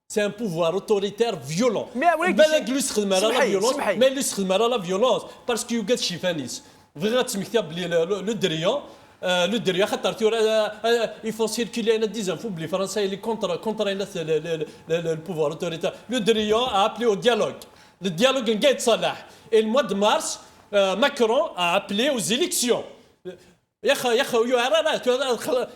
سي ان بوفوار اوتوريتير فيولون بالك لو يستخدم على لا فيولونس ما لو يستخدم على لا فيولونس باسكو يوجد شي فانيس فغا تسمكتها بلي لو دريون لو دريا خاطر يفون سيركولي انا ديزانفو بلي فرنسا اللي كونتر البوفوار اوتوريتير لو دريا ابلي او ديالوج le dialogue قاعد يتصلح et le mois de mars Macron a appelé aux élections يا اخي راه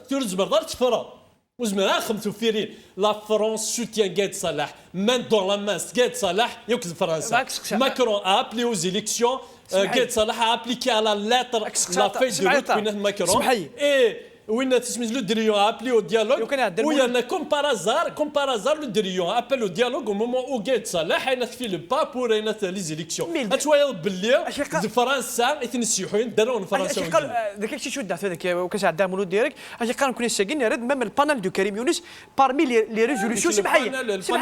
تورز برا تفرا وزمرا خمسوا فيرين لا فرنسا سوتيان قاعد صلاح مان دون لا ماس قاعد صلاح يوكز فرنسا ماكرون a appelé aux élections قاعد صلاح a appliqué à la lettre la feuille de route بين ماكرون وين تسميز لو دريون ابلي او ديالوج ويانا كوم بارازار لو دريون ابل او ديالوج au moment où قايد صلاح اين في لو با بور اين لي زيليكسيون اتوايا باللي فرنسا يتنسيحون دارون فرنسا ذاك الشيء شو دعت هذاك وكاس عدا مولود ديالك اجي قال كنا ساكن رد ميم البانال دو كريم يونس بارمي لي ريزوليسيون سمحي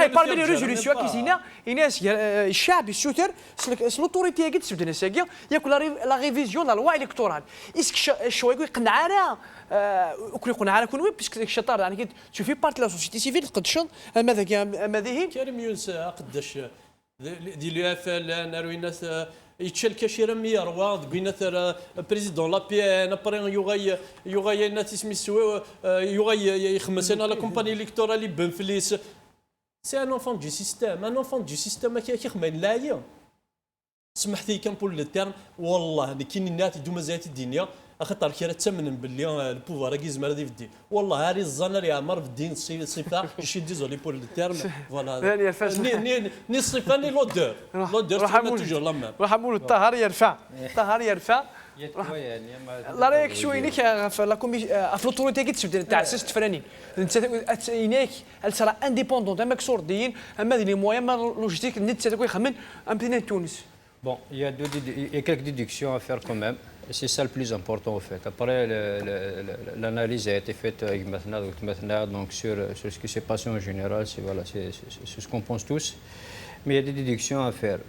بارمي لي ريزوليسيون كيزينا ايناس الشعب السوتر سلوتوريتي قد سبدنا ساكي ياكل لا ريفيزيون لا لوا الكتورال اسك شويه يقنعنا وكل يقنعنا كون ويب باسكو الشطار يعني تشوفي بارت لا سوسيتي سيفيل قد شن ماذا كريم يونس قداش دي لو اف ال ناروينات يتشال كاشيرا ميروا بينات بريزيدون لا بي ان ابري يوغاي ناس سميتو يوغاي يخمس انا لا كومباني الكتورالي بنفليس سي ان انفون دو سيستيم ان انفون دو سيستيم كيخمن لايا سمحتي كان بول لو تيرم والله كاين ناس دوما زايت الدنيا خاطر كي راه تمنن باللي البوفوار كي زعما غادي في الدين والله هاري الزنر يعمر في الدين صفه شي ديزولي بور لو تيرم فوالا ني الصفه ني لودور توجور لا ميم راح نقولوا الطهر يرفع لا رايك شويه في لا كومي في لوتوريتي كي تبدا تاع سيست فرانين انت يناك سرا انديبوندون مكسور دين اما لي مويان لوجيستيك نيت تاع يخمن ام تونس. Bon, il y a quelques déductions à faire quand même. Et c'est ça le plus important en fait. Après, l'analyse a été faite avec maintenant donc sur ce qui s'est passé en général. C'est ce qu'on pense tous. Mais il y a des déductions à faire.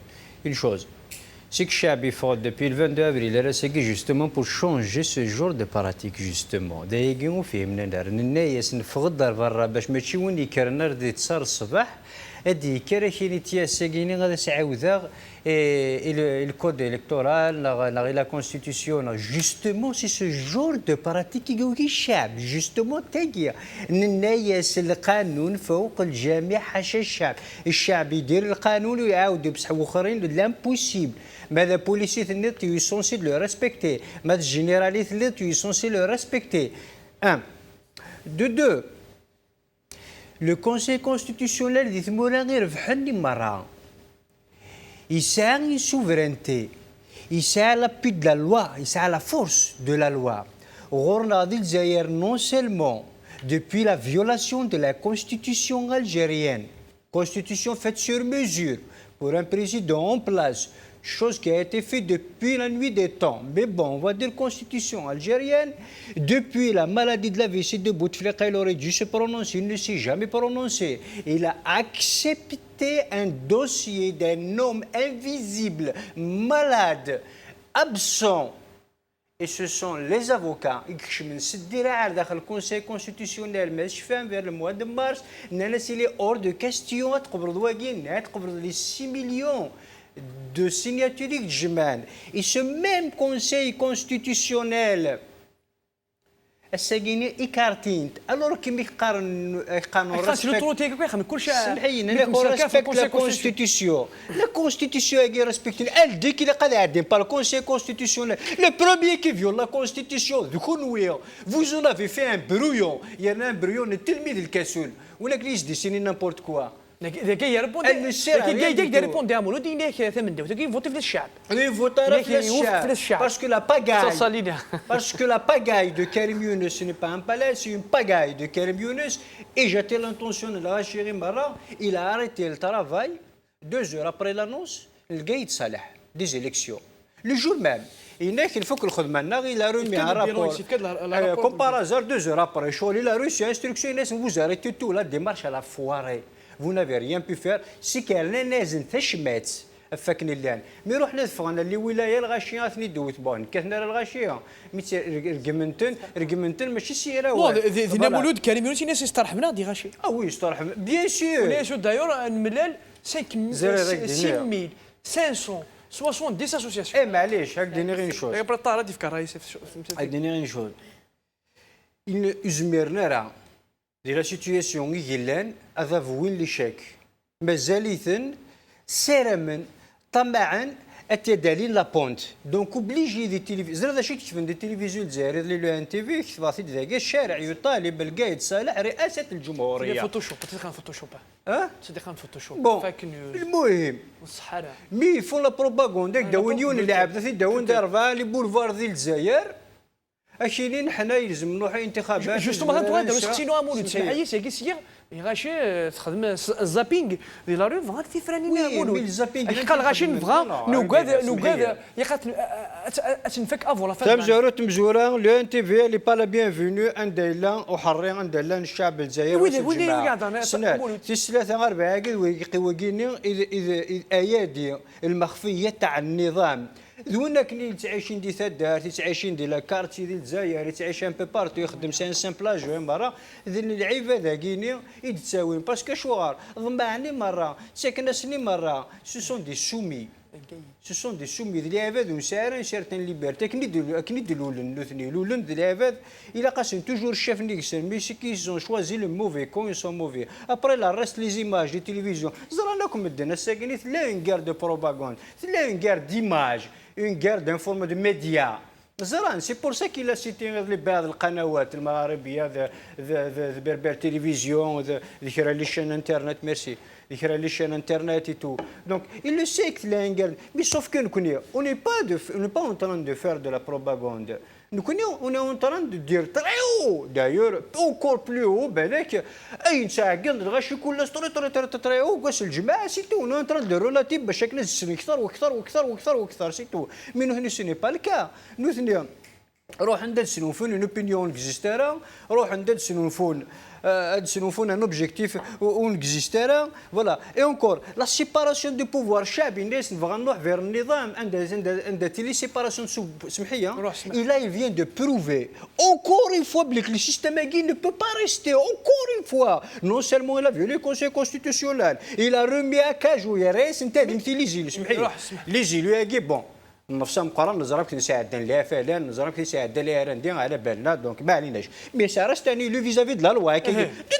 Une chose, c'est que Chabi fort depuis le 22 avril, elle a essayé justement pour changer ce genre de pratique justement. D'ailleurs, on fait هذه كراكيني تياساكيني غادي تعاودها الكود الكتورال لا كونستيتيسيون جوستومون سي سو جور دو براتيك كيقول الشعب جوستومون تاكيا الناس القانون فوق الجميع حاشا الشعب يدير القانون ويعاودوا بصح اخرين لامبوسيبل ماذا بوليسي ثني تي سونسي لو ريسبكتي ماذا جينيرالي ثني تي سونسي لو ريسبكتي 1 2 Le Conseil constitutionnel dit il a une souveraineté, il a l'appui de la loi, il a la force de la loi. Non seulement depuis la violation de la constitution algérienne, constitution faite sur mesure pour un président en place, chose qui a été faite depuis la nuit des temps. Mais bon, on va dire constitution algérienne. Depuis la maladie de la vessie de Bouteflika, il aurait dû se prononcer. Il ne s'est jamais prononcé. Il a accepté un dossier d'un homme invisible, malade, absent. Et ce sont les avocats qui dans le Conseil constitutionnel, mais je fais vers le mois de mars, il est hors de question les 6 millions de signatures de Jeman. Et ce même Conseil constitutionnel, alors qu'il respecte la Constitution. La Constitution est respectée. Elle dit qu'il est gardé par le Conseil constitutionnel. Le premier qui viole la Constitution, vous en avez fait un brouillon. Il y a un brouillon de Tilmid el Kassoul. Ou l'Église dit c'est n'importe quoi. ذاك يربون ذاك يربون دامولو دينك ثمن دوت كي فوتي في الشعب في الشعب parce que la pagaille de Karim Younes ce n'est pas un palais, c'est une pagaille de Karim Younes. Et j'étais l'intention de la Chéri Mara, il a arrêté le travail 2 heures après l'annonce le Gaïd Salah des élections le jour même. Il faut que le Khadmanna il a remis un rapport comme par hasard 2 heures après il a reçu instruction vous arrêtez tout la démarche à la foirée. Vous n'avez rien pu faire. C'est qu'elle n'est pas تشمات فكني اللان مي روحنا دفعنا اللي ولايه الغاشيه ثني دوت بون كثنا الغاشيه ميت رقمنتن ماشي سيره ذينا مولود كريم يونس الناس يسترحمنا دي غاشي وي يسترحم بيان سور ولا شو دايور نملال 6570 اسوسياسيون اي معليش هاك ديني غير نشوف غير الطاره دي فكر رايس ديني غير نشوف يزمرنا راه دي لا سيتوياسيون يلان هذا وين لي شاك مازاليثن سيرمن طمعا التدالين لابونت دونك اوبليجي دي تيليفزيون زرا شي كتفن دي تيليفزيون الجزائري اللي لو ان تي في كتباطي ذاك الشارع يطالب القايد صالح رئاسه الجمهوريه فوتوشوب تصدق فوتوشوب تصدق فوتوشوب فاك نيوز المهم الصحراء مي فون لا بروباغوندا داونيون اللي عبدتي داون دارفا لي بولفار ديال الجزائر اكيلين حنا يلزم نروح انتخابات جوستومون هاد دابا سقسينو امولود سمحي سي كيسيا غاشي تخدم الزابينغ ديال لا ريف فغاك تيفراني امولود الحقيقه غاشي نبغى نوكاد يقات تنفك افو لا تمزورو تمزورا لو ان تي في اللي با لا بيان فينو عند لا وحرين عند لا الشعب الجزائري وين سنات ثلاثة أربعة كي وكيني إذا أيادي المخفية تاع النظام ذونا كني تعيشين دي ثدار تعيشين دي لا كارتي ديال الجزائر تعيش ان بو بارتو يخدم سان بلاجو مرة ذن العيبة ذاكيني يتساوين باسكو شوار ضمعني مرة ساكنسني مرة سو سون دي سومي Ce sont des soumis de l'Aved ou une certaine liberté. Il a cassé toujours chef Nixon, mais c'est qu'ils ont choisi le mauvais quand ils sont mauvais. Après, la reste les images de télévision. C'est là une guerre de propagande, c'est là une guerre d'images, une guerre d'information de médias. C'est pour ça qu'il a cité les بعض القنوات المغاربية بربر تلفزيون les chaînes internet merci les chaînes internet et tout donc il le sait qu'il a une guerre mais sauf que on n'est pas en train de faire de la propagande on est en train de dire très haut d'ailleurs encore plus haut بالك اي نساعد غاشي كل très haut واش الجماعه سي تو on est en train de relater باش نسن اكثر واكثر واكثر واكثر واكثر سي تو من هنا سي ني با الكا نو روح عند سنوفون une opinion existera روح عند سنوفون un objectif on existera voilà et encore la séparation du pouvoir شعب الناس نبغى نروح vers النظام عند تيلي séparation سمحيه il vient de prouver encore une fois que le système ne peut pas rester encore une fois non seulement il a violé le conseil constitutionnel il a remis à cage يا رئيس انت les îles سمحيه les îles bon نفسها مقارنه نزرب كي نساعدنا لها فعلا نزرب كي نساعدنا لها رندي على بالنا دونك ما عليناش مي سا رست اني لو فيزافي دو لا لوا دو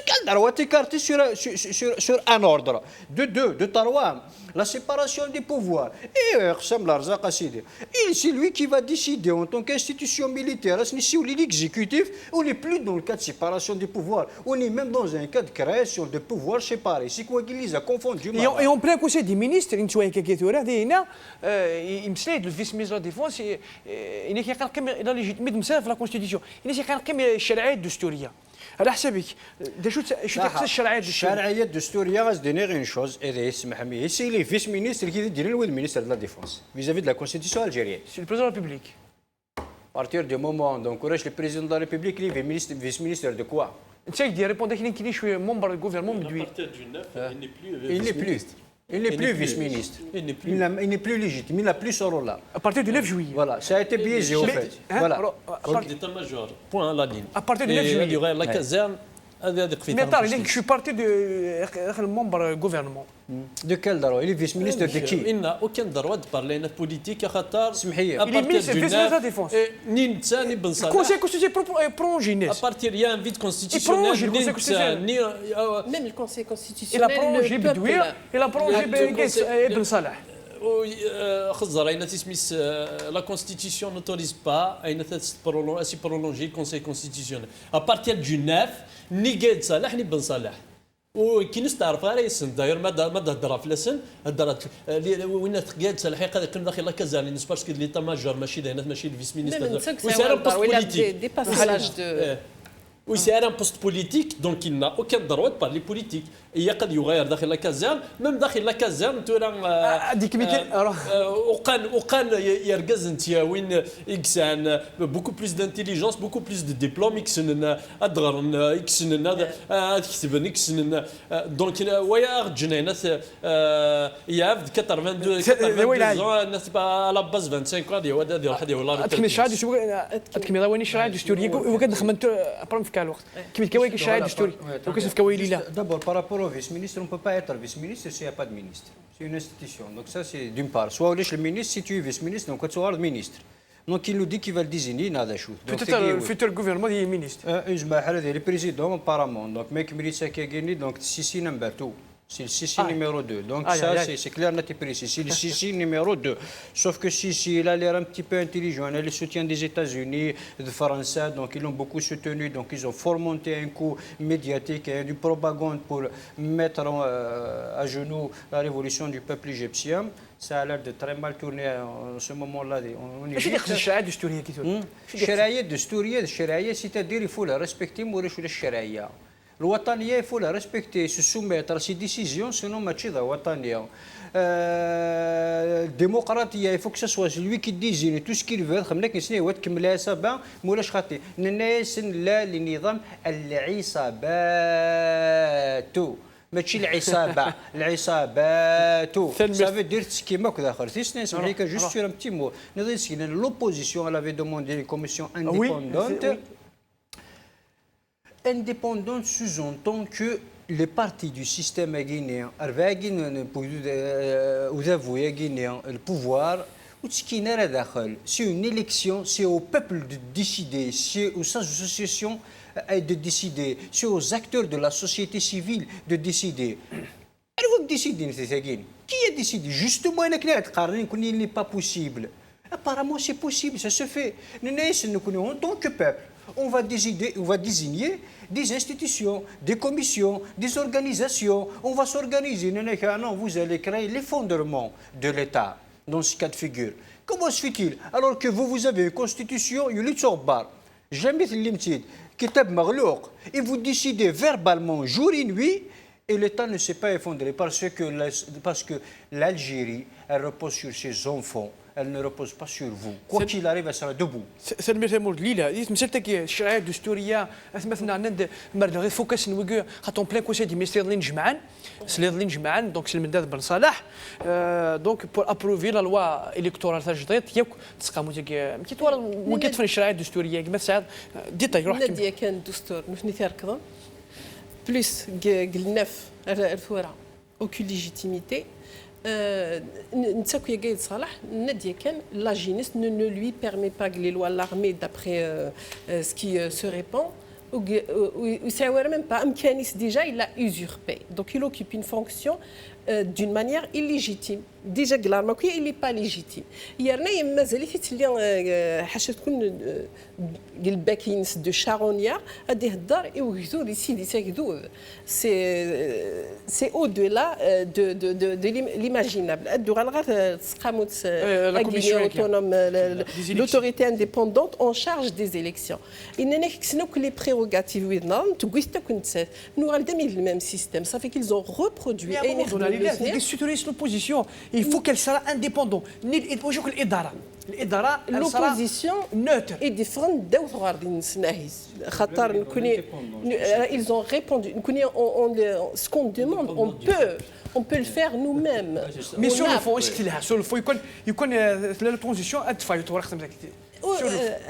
كال دروا تي كارتي سور ان اوردر دو تروا la séparation des pouvoirs et قسم الارزاق سيدي il c'est lui qui va décider en tant qu'institution militaire si on est l'exécutif on n'est plus dans le cas de séparation des pouvoirs on est même dans un cas de création de pouvoirs séparés c'est quoi qui les a confondus et en plein conseil des ministres انت شويه كيتورا دينا يمسليد الفيس مينستر ديفونس انك يقرقم الى ليجيتيميت مسال في لا كونستيتيسيون انك يقرقم الشرعيه الدستوريه على حسابك شو تقصد الشرعيه الدستوريه غادي غير شوز اذا يسمح لي سي لي فيس مينستر كي يدير الواد مينستر دو لا ديفونس فيزافي دو لا كونستيتيسيون الجيريان سي لو بريزيدون دو لا ريبوبليك بارتير دو مومون دونك وراش لو بريزيدون دو لا ريبوبليك لي فيس مينستر دو كوا انت كدير ريبوندي كاين شويه ممبر دو غوفرنمون دوي Il n'est plus vice-ministre. Il n'est plus légitime. Il n'a plus ce rôle-là. À partir du 9 juillet. Voilà, ça a été biaisé au fait. Voilà. Chef d'état-major, point à la ligne. À partir du 9 juillet. Il y aurait la caserne. Mais attends, je suis parti du membre du gouvernement. De quel droit? Il est vice-ministre de qui? Il n'a aucun droit de parler de politique à Qatar. Il est vice-ministre de la Défense. Ni Nitsa, ni Ben Salah. Le Conseil constitutionnel prolongé. À partir, il y a un vide constitutionnel. Même le Conseil constitutionnel. Il a prolongé Bedouia, il a prolongé Ben Salah. La Constitution n'autorise pas à se prolonger le Conseil constitutionnel. À partir du 9, ni Gaïd Salah ni Ben Salah. وكي نستعرف غير يسن داير ما تهضر في لسن هضرت وين تقاد الحقيقه كان داخل كازا لي باسكو ليتا ماجور ماشي داير ماشي الفيس مينيستر وسير بوست بوليتيك Oui, c'est un poste politique, donc il n'a aucun droit de parler politique. Il y a قد يغير داخل la caserne, même داخل la caserne وقان يركز انت وين يكسان beaucoup plus d'intelligence, beaucoup plus de diplôme يكسن ادغر يكسن كتب يكسن دونك ويا جنينات يا 82 الناس à la base 25 ans دي واحد ولا تكمل الشهاده شو تكمل وين الشرعيه الدستوريه وكنخمم في كان الوقت كيف كواي الشرعيه الدستوريه وكيف كواي لا d'abord par rapport au vice-ministre on ne peut pas être vice-ministre s'il n'y a pas de ministre c'est une institution donc ça c'est d'une part soit le ministre si tu es vice-ministre donc tu es le ministre donc il nous dit qu'il va le désigner هذا شو peut-être le futur gouvernement ديال ministre يجمع حال ديال البريزيدون بارامون donc ميك مريتسا كاكيني donc سيسي نمبر 2 C'est le Sissi numéro 2. Donc Aïe, ça, aïe, aïe. c'est clair, net et précis. C'est le Sissi numéro 2. Sauf que Sissi, il a l'air un petit peu intelligent. Il a le soutien des États-Unis, de France, donc ils l'ont beaucoup soutenu. Donc ils ont fomenté un coup médiatique et du propagande pour mettre à genoux la révolution du peuple égyptien. Ça a l'air de très mal tourner en ce moment-là en اش اللي Égypte. يقصد الشرائع الدستوريه كي تقول؟ الشرعيه الدستوريه الشرعيه سيتادير يفو لا ريسبكتي موراش ولا الشرعيه الوطنيه يفو لا ريسبكتي سو سوميتر سي ديسيزيون سينو ماشي ذا وطنيه الديمقراطيه يفو كو سوا سلوي كي ديزيني تو سكيل فو خمنا كنسني هو تكملها سبا مولاش خاطي الناس لا لنظام العصابات ماشي العصابه العصابات صافي دير كيما كذا اخر تيسني سمحي لك جوست سور ان بتي مو نضي سكين لوبوزيسيون elle avait demandé une commission indépendante indépendante sous-entend que les partis du système guinéen le pouvoir c'est une élection, c'est au peuple de décider, c'est aux associations de décider, c'est aux acteurs de la société civile de décider. Elle va décider, qui a décidé? Justement, il n'est pas possible. Apparemment, c'est possible, ça se fait. Nous, en tant que peuple, on va désigner des institutions, des commissions, des organisations. On va s'organiser. Non, vous allez créer les fondements de l'État dans ce cas de figure. Comment se fait-il? Alors que vous avez une constitution, jamais Kitab Marlouk, et vous décidez verbalement jour et nuit, et l'État ne s'est pas effondré parce que l'Algérie, elle repose sur ses enfants. Elle ne repose pas sur vous. Quoi qu'il arrive, elle sera debout. سلمي تمور ليلى مسالتك الشرعيه الدستوريه مثلا عند مرد غير فوكس نوكو خاطون بلان كوسي دي ميستير جمعان سليضلين جمعان دونك سلمنداد بن صالح دونك بور ابروفي لا لوا الكتورال تاع جديد ياك تسقامو تاك كي توال وقيت في الشرعيه الدستوريه كما سعد ديتاي روح ناديه كان الدستور نفني تركض بلوس قلنا في الثوره اوكي ليجيتيميتي Ntsakouya Gaïd Salah, la jeunesse ne lui permet pas de les lois l'armée d'après ce qui se répand. Ou ça même pas. Déjà, il a usurpé. Donc, il occupe une fonction d'une manière illégitime. Déjà, il n'est pas légitime. Il y a un de Charonia à des dar et c'est au-delà de l'imaginable. L'autorité indépendante en charge des élections. Il n'y a que les prérogatives. Nous avons le même système. Ça fait qu'ils ont reproduit. L'opposition, il faut qu'elle soit indépendante. L'opposition neutre. est différente d'autres. Ils ont répondu. Ce qu'on demande, on peut le faire nous-mêmes. Mais sur le fond, il connaît la transition à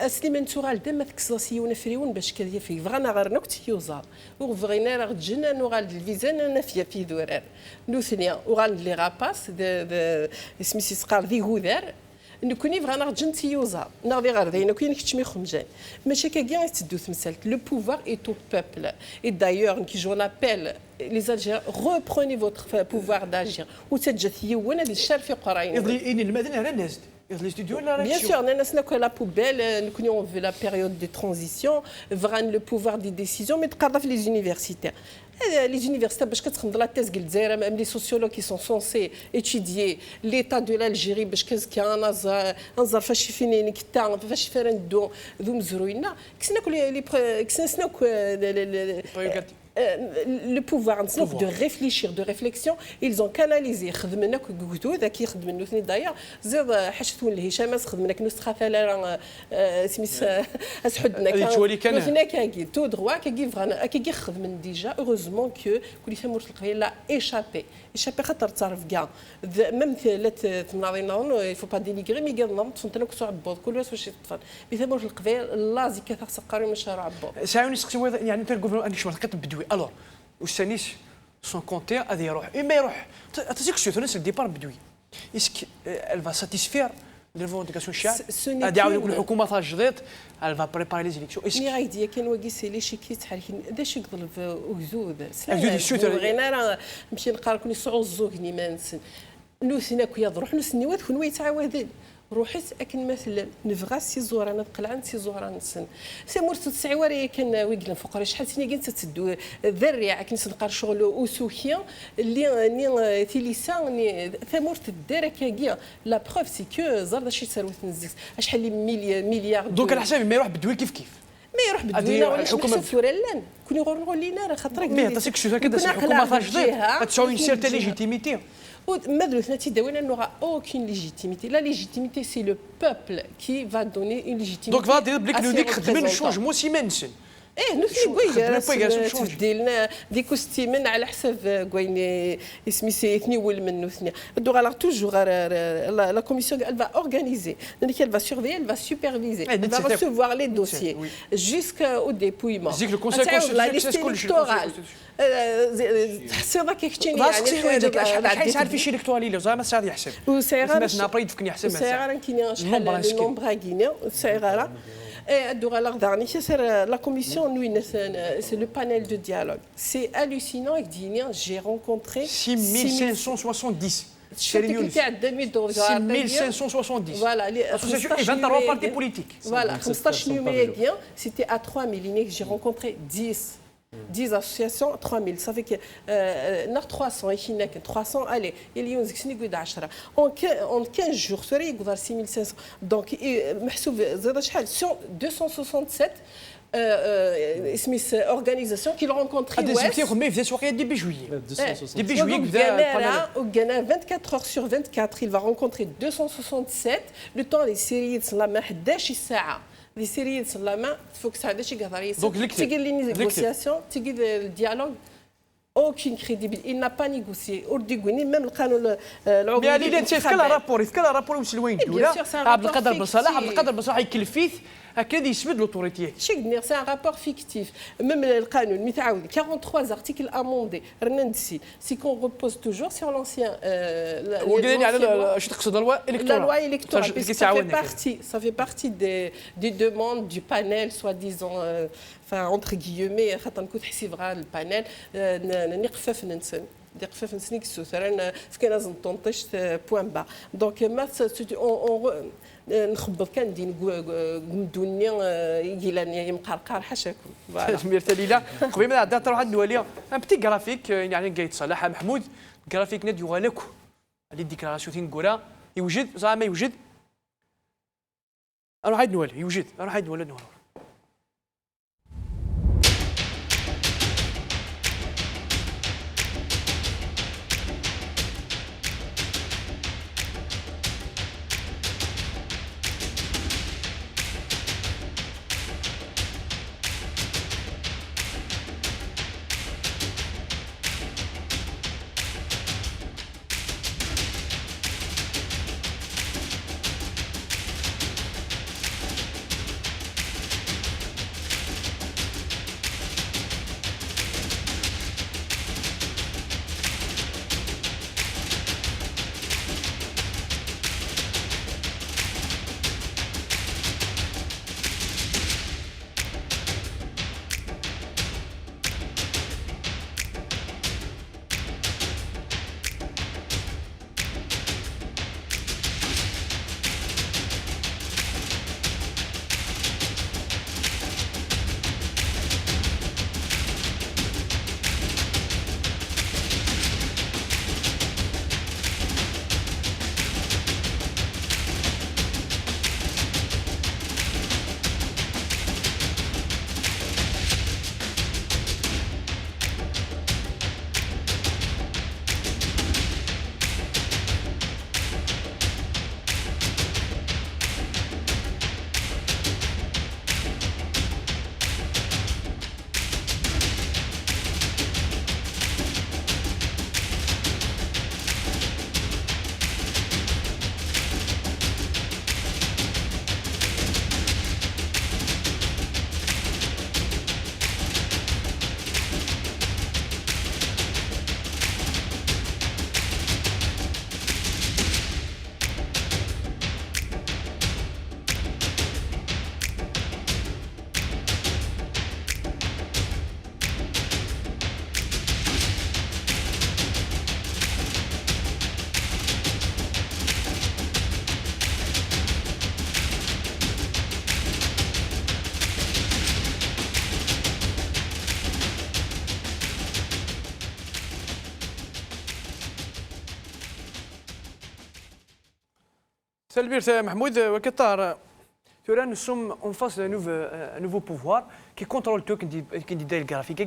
سليمان تورال دائما تكساسي ونفريون باش كذا في فغانا غير نكت يوزار وفغينا راه جنا نوغال الفيزان نافيا في دورار نوثنيا وغال لي غاباس سميتي سقار ذي غودار نكوني فغانا جنتي يوزار نغدي غير داينا كاين كتشمي خمجان ماشي كاع تدو تمثلت لو بوفوار ايت او بوبل اي دايور كي جو نابيل les Algériens reprenez votre pouvoir d'agir وتجثي وانا دي الشار في قراين يضلي المدن على الناس Bien sûr, nous la poubelle, nous avons vu la période de transition, le pouvoir des décisions, mais les universitaires. Les universitaires, parce que dans la thèse, même les sociologues qui sont censés étudier l'état de l'Algérie, parce qu'il y a un zafachifine qui est un zafachifine le pouvoir de réfléchir, de réflexion, ils ont canalisé. D'ailleurs, heureusement que a échappé. Échappé même il ne faut pas dénigrer, mais il faut الوغ والسانيس سون كونتير غادي يروح اما يروح تزيك شوف الناس الديبار بدوي اسك elle va satisfaire ديال فونديكاسيون الشعب Ce n'est غادي يعاود يقول qu'une- الحكومه تاع الجديد elle va préparer les élections ني غايدي كان واقيس لي شي كيت حال داش يقدر في وجود أجود الشوتر. غينا راه نمشي نقرا كوني صعو الزوغني ما نسن نوثنا كويا روح نسني كون ويتعاودن روحت اكن مثلا نفغا سي زورا نقلعن سي زورا نسن سي مورت تسعواري كان ويقلن فقرا شحال سني كنت تدو ذريع كنت نقار شغل اوسوخيا اللي ني تيليسا ني ثمورت الدار كاكيا لا بروف سي كو زار شي ثروه نزيك شحال مليار دونك على حسابي ما يروح بالدوي كيف ما يروح هذه بالدوينه ولا الحكومة الحكومه ولا لان كوني غور نقول لينا راه خاطرك مي تاسيك شو هكذا الحكومه تاع الجديد تسعو une certaine légitimité ما درتنا تيداوينا n'aura aucune légitimité. La légitimité, c'est le peuple qui va donner une légitimité. دونك فادي بليك à نو ses ديك خدمين représentants. الشونجمون سيمانسن ايه نو شو- في خدمنا بويكاس كوي وشونج. تدي لنا دي كوستيمن على حساب كوين اسمي سيتني والمن ثنيا دو على توجور لا كوميسيون elle va organiser donc elle va surveiller elle va superviser elle va c'était- recevoir les dossiers oui. jusqu'au dépouillement زيك الكونسيل la liste كونستيتيوسيون كلشي électorale تحسي ذاك كتشيني راسك يعني شحال يسعر في شي الكتوالي زعما ساعه يحسب وسيغار مثلا بريد فكني يحسب وسيغار كاين النومبر شحال اسكي. النومبر غينيا سيغار الدور على غدارني سير لا كوميسيون نوي سي لو بانيل دو ديالوج سي hallucinant دينيا جي رونكونتري 6570 شيرين الشركه يونس تاع 2012 6570 Voilà, les Association et 23 partis politiques. Voilà, 15 personnes par numéros bien, c'était à 3000. J'ai rencontré 10 associations, 3000. Ça fait que 300, il y a 300, allez, il y a 10. En 15 jours, ça y est, 6500. Donc, sur 267 organisation qui l'ont rencontré. هذا سميتو ما يبدا سواقيا ديبي جويي 260 ديبي جويي بدا Au Ghana, 24 heures sur 24, il va rencontrer 267. Le temps des séries de la main, 11 ساعة. Les séries de la main, il faut que ça ait des galeries. Donc, l'électrique. Tu les négociations, tu le dialogue. Aucune crédibilité. Il n'a pas négocié. Même le canon. مي اللي تشوف كل رابور كل رابور وصل وين الدوله sûr, c'est un عبد rapport القادر بن صالح عبد fictif. القادر بن صالح يكلفيه هكذا يسمد لوتوريتي C'est un rapport fictif. Même le canon, 43 articles amendés. C'est qu'on repose toujours sur l'ancien. وقلنا على اش تقصد الوا La loi électorale, parce que تعاوننا ça fait partie des demandes du panel, soi-disant, enfin, entre guillemets, le panel, نقفف ننسن نقفف نسن كسوثر سكن لازم تنطش بوان با دونك ما نخبط كان دين الدنيا يجي مقرقر حاشاكم سميرت ليلى قبل ما عدا تروح عند الواليه ان بتي جرافيك يعني قايد صلاح محمود جرافيك نادي والكو اللي ديكلاراسيون تنقولها يوجد زعما يوجد اروح عند نوال يوجد اروح عند نوال نوال Salut Mahmoud, Qatar. Nous sommes en face d'un nouveau pouvoir qui contrôle tout, qui dit le graphique.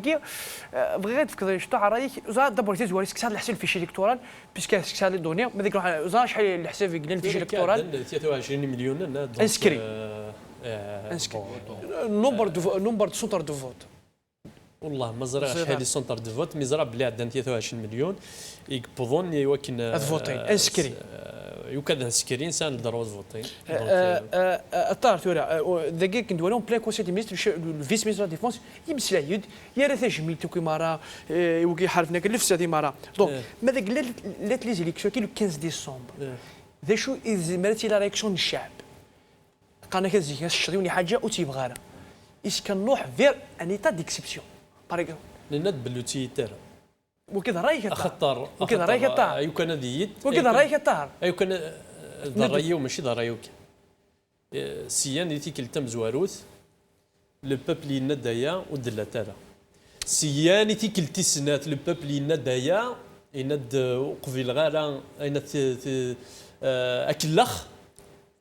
بغيت تفكر شنو تاع رايك دابور تزوار شحال الحساب الفيشي الكترال بيسك شحال لي دوني ما ديك شحال الحساب يقلنا الفيشي الكترال 23 مليون انسكري نومبر دو سونتر دو فوت والله ما زرع شحال لي سونتر دو فوت مي زرع بلي عندنا 23 مليون يقبضون يوكن فوتين انسكري يوكاد انسكري انسان دروز فوتين الطار تورا دقيق كندوي لهم بلان كونسيل دي مينستر الفيس مينستر ديفونس يمسلا يد يا راه تجميل كي مارا وكي حارفنا كلفس هذه مارا دونك ماذا قلت لي زيليكسيون كي لو 15 ديسمبر ذا شو مرتي لا رياكسيون الشعب قالنا كنزي كنشريوني حاجه وتيبغانا اش كنروح فير ان ايتا ديكسيبسيون باغ لناد بلوتي تاع وكذا رايك خطر وكذا رايك الطار ايو كان ديت وكذا رايك الطار ايو كان ضرايو ماشي ضرايوك سيان دي تيكل تم زواروث لو بوبل ينادايا ودلا تالا سيان تيكل تسنات لو بوبل ينادايا يناد قبيل غالا اين اكلخ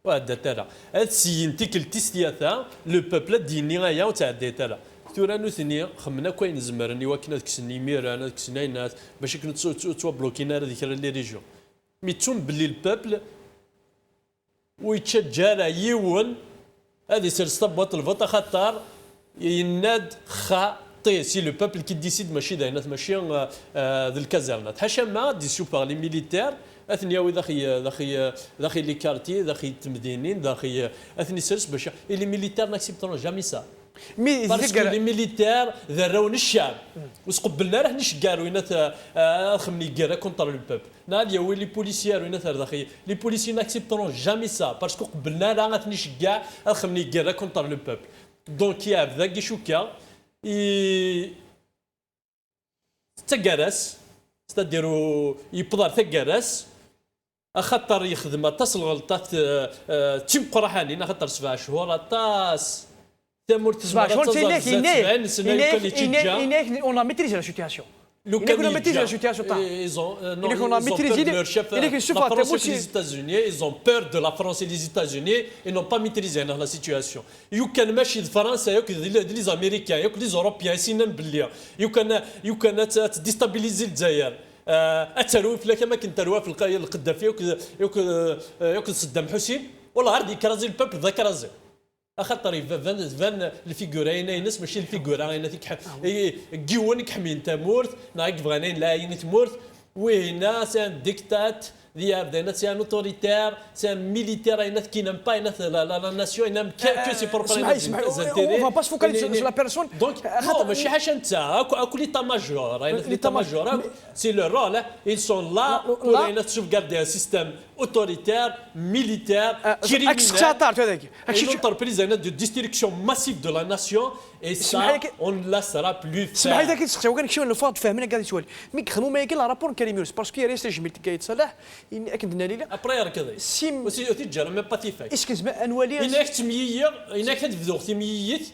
وهذا تالا هاد سيان تيكل تسياتا لو بوبل ديني غايا وتعدي تالا تورا نوثني خمنا كوين زمرني وكنا كسني ميرانا كسني ناس باش كنت تو بلوكينا هذيك لي ريجيون مي توم باللي البابل ويتشجع يون هذه سير ستبط الفوت خطر يناد خاطي سي لو بابل كي ديسيد ماشي داينات ماشي ذا الكازرنات حاشا ما ديسيو باغ لي ميليتير اثني وي داخي لي كارتي داخي التمدينين داخي اثني سيرس باش لي ميليتير ناكسبتون جامي سا باسكو لي ميليتير ذراون الشعب وسقبلنا راه نشكار وينات خمني كيرا كونتر لو بوب ناديا وي لي بوليسيير وينات داخي لي بوليسي ناكسبتون جامي سا باسكو قبلنا راه غتنشكا خمني كيرا كونتر لو بوب دونك يا بدا كيشوكا تكارس ستاديرو يبضر تكارس خاطر يخدم تصل غلطات تيم قرحانين خاطر 7 شهور طاس تمر 7 شهور on a maîtrisé la situation. On a maîtrisé la situation. On a maîtrisé les États-Unis. Ils ont peur de la France et les États-Unis et n'ont pas maîtrisé la situation. You can ماشي فرنسا ياك les Américains ياك les Européens سينان باللي you can تديستابيليزي الجزائر اتلو فلا كما كنت تروى في القذافي ياك صدام حسين والله عرضي كرازي البوب ذاك رازي خاطر فان الفيغورين ينس ماشي الفيغورا اين تيك كيون كحمين تمورت نايك بغانين لا ين تمورت وهنا سان ديكتات ديال بدينا سان اوتوريتير سان ميليتير اين كي نم با لا ناسيون اين كو سي بور اسمح اون فا با فوكاليزي سو لا بيرسون دونك نو ماشي حاجه انت اكو ليتا ماجور ليتا ماجور سي لو رول ils sont là pour اين sauvegarder un système autoritaire militaire criminel une entreprise de destruction massive de la nation et ça on ne laissera plus faire سمح لي كنسقسي وكنكشف الفاض فاهمين كاع السؤال مي كخدموا ما ياكل رابور كريم يونس باسكو يا ريس جميل كيتصالح كندنا ليله ابري ركضي سيم وتجرب مي با تيفاك اسكو زعما انوالي انك تميير انك تبدو تمييت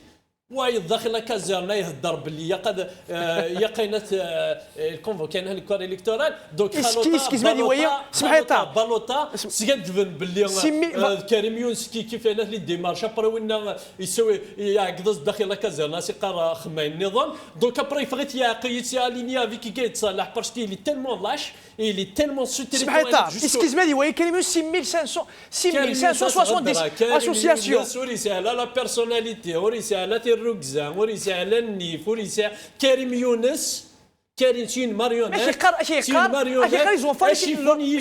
وايد داخل كازرنا يهدر باللي قد يقينت الكونفوكين الكور الكتورال دونك اسكيزماني ويا سمح لي بالوطا سكنت باللي كريم يونس كيف لي ديمارش ابري وين يسوي يعقد داخل كازرنا سيقرا خماي النظام دونك ابري فغيت يقيت الينيا فيك كيتصالح باسكو لي تيلمون لاش il est tellement sous-territorial. Excuse-moi, vous voyez, 6570 associations. C'est à la personnalité, c'est à la terrorisme, c'est à l'ennif, c'est à Karim Younes. كارين شي ماريونيت شي قال يزون فايش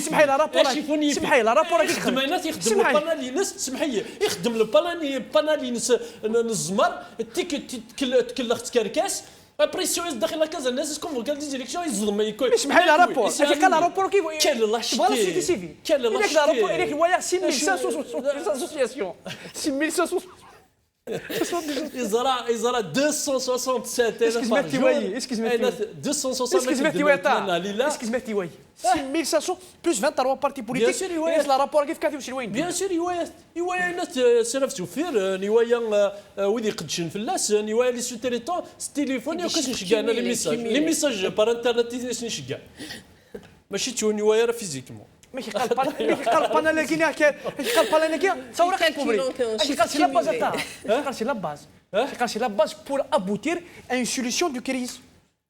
سمحي لها رابور سمحي لها رابور يخدم الناس يخدم البانالينس سمحي يخدم البانالينس الزمر تكلخ تكركاس بريسيوز داخل كازا الناس كوم قال دي ديريكسيون يظلم يكون سمحي لها رابور قال رابور كيف كان لا شتي فوالا سيتي سيفي كان لا شتي رابور هذيك الوايا 6500 اسوسياسيون 6500 يزرع 267 6500 plus 23 partis politiques et la rapport كيف كاتب شي وين بيان سور يوايا ناس سرف توفير نوايا ويدي قدشن فلاس نوايا لي سوتيريتون التليفون ياكاش نشكا انا لي ميساج بار انترنت نشكا ماشي توني نوايا راه فيزيكمون ماشي قلب انا لكن قلب انا لكن تصور خي كوبري اش قال سي لا باز تاع قال سي لا باز قال سي لا باز بور ابوتير ان سوليسيون دو كريز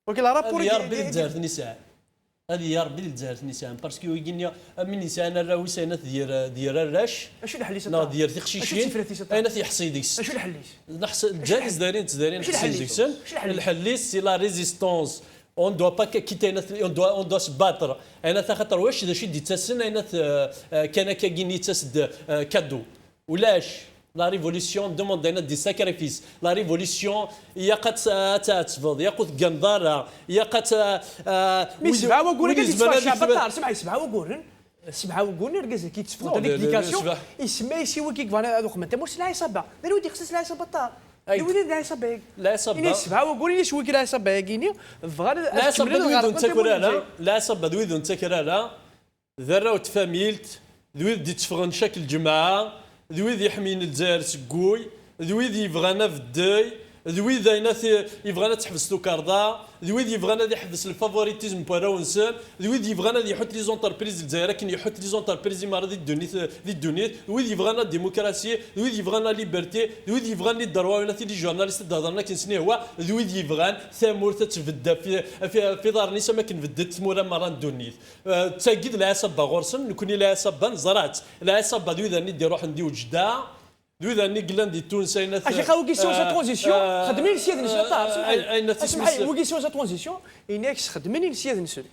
وكيل رابور يا ربي الجزائر نساء هذه يا ربي الجزائر نساء باسكو يقولنا من نساء انا راوي انا ديال الراش اش الحليس نا ديال تخشيشين انا في حصيديكس اش الحليس نحس الجزائر دايرين حصيديكسن الحليس سي لا ريزيستونس اون دوا با كيتينا اون دوا سباتر انا خاطر واش داشي دي تسن انا كان كايني تسد كادو ولاش لا ريفوليسيون دوموند انا دي ساكريفيس لا ريفوليسيون يا قد تاتفض يا قد غندارا يا قد مي سبعه وقول لك الشعب تاع سمع سبعه وقول سبعه وقول ركز كي تفوت هذيك ديكاسيون يسمى يسوي كيك فانا دوك ما تمرش لا يصبع لا ودي خصص لا يصبع تاع ولي لا يصبع لا يصبع إني سبعه وقول لي شوي لا يصبع كيني فغار لا يصبع دويدو تاكرالا لا يصبع دويدو تاكرالا ذراو تفاميلت دويد دي تفغن شكل جماعه ذويذ يحمين الجزائر سكوي ذويذ يبغانا في الداي ذويذ يبغانا تحبس توكاردا ذويذ يبغانا يحبس الفافوريتيزم بوراونسان ذويذ يبغانا يحط لي زونتربريز الجزائر كي يحط لي زونتربريز مار دي الدنيا ذويذ يبغانا ديموكراسي ذويذ يبغانا ليبرتي ذويذ يبغانا الدروا ولا لي جورناليست تهضرنا كنسني هو ذويذ يبغان ثامور تتبدا في دار نيسا ما كنبدت تمورا مران دونيت تاكيد لا صبا غورسن نكوني لا صبا زرعت لا صبا ذويذ اني روح ندي وجده دويذا ني قلان دي تونس اين اش خاو كيسيون سا ترانزيسيون خدمين السياد نسل طاع سمحي وي كيسيون سا ترانزيسيون ايناكس خدمين السياد نسل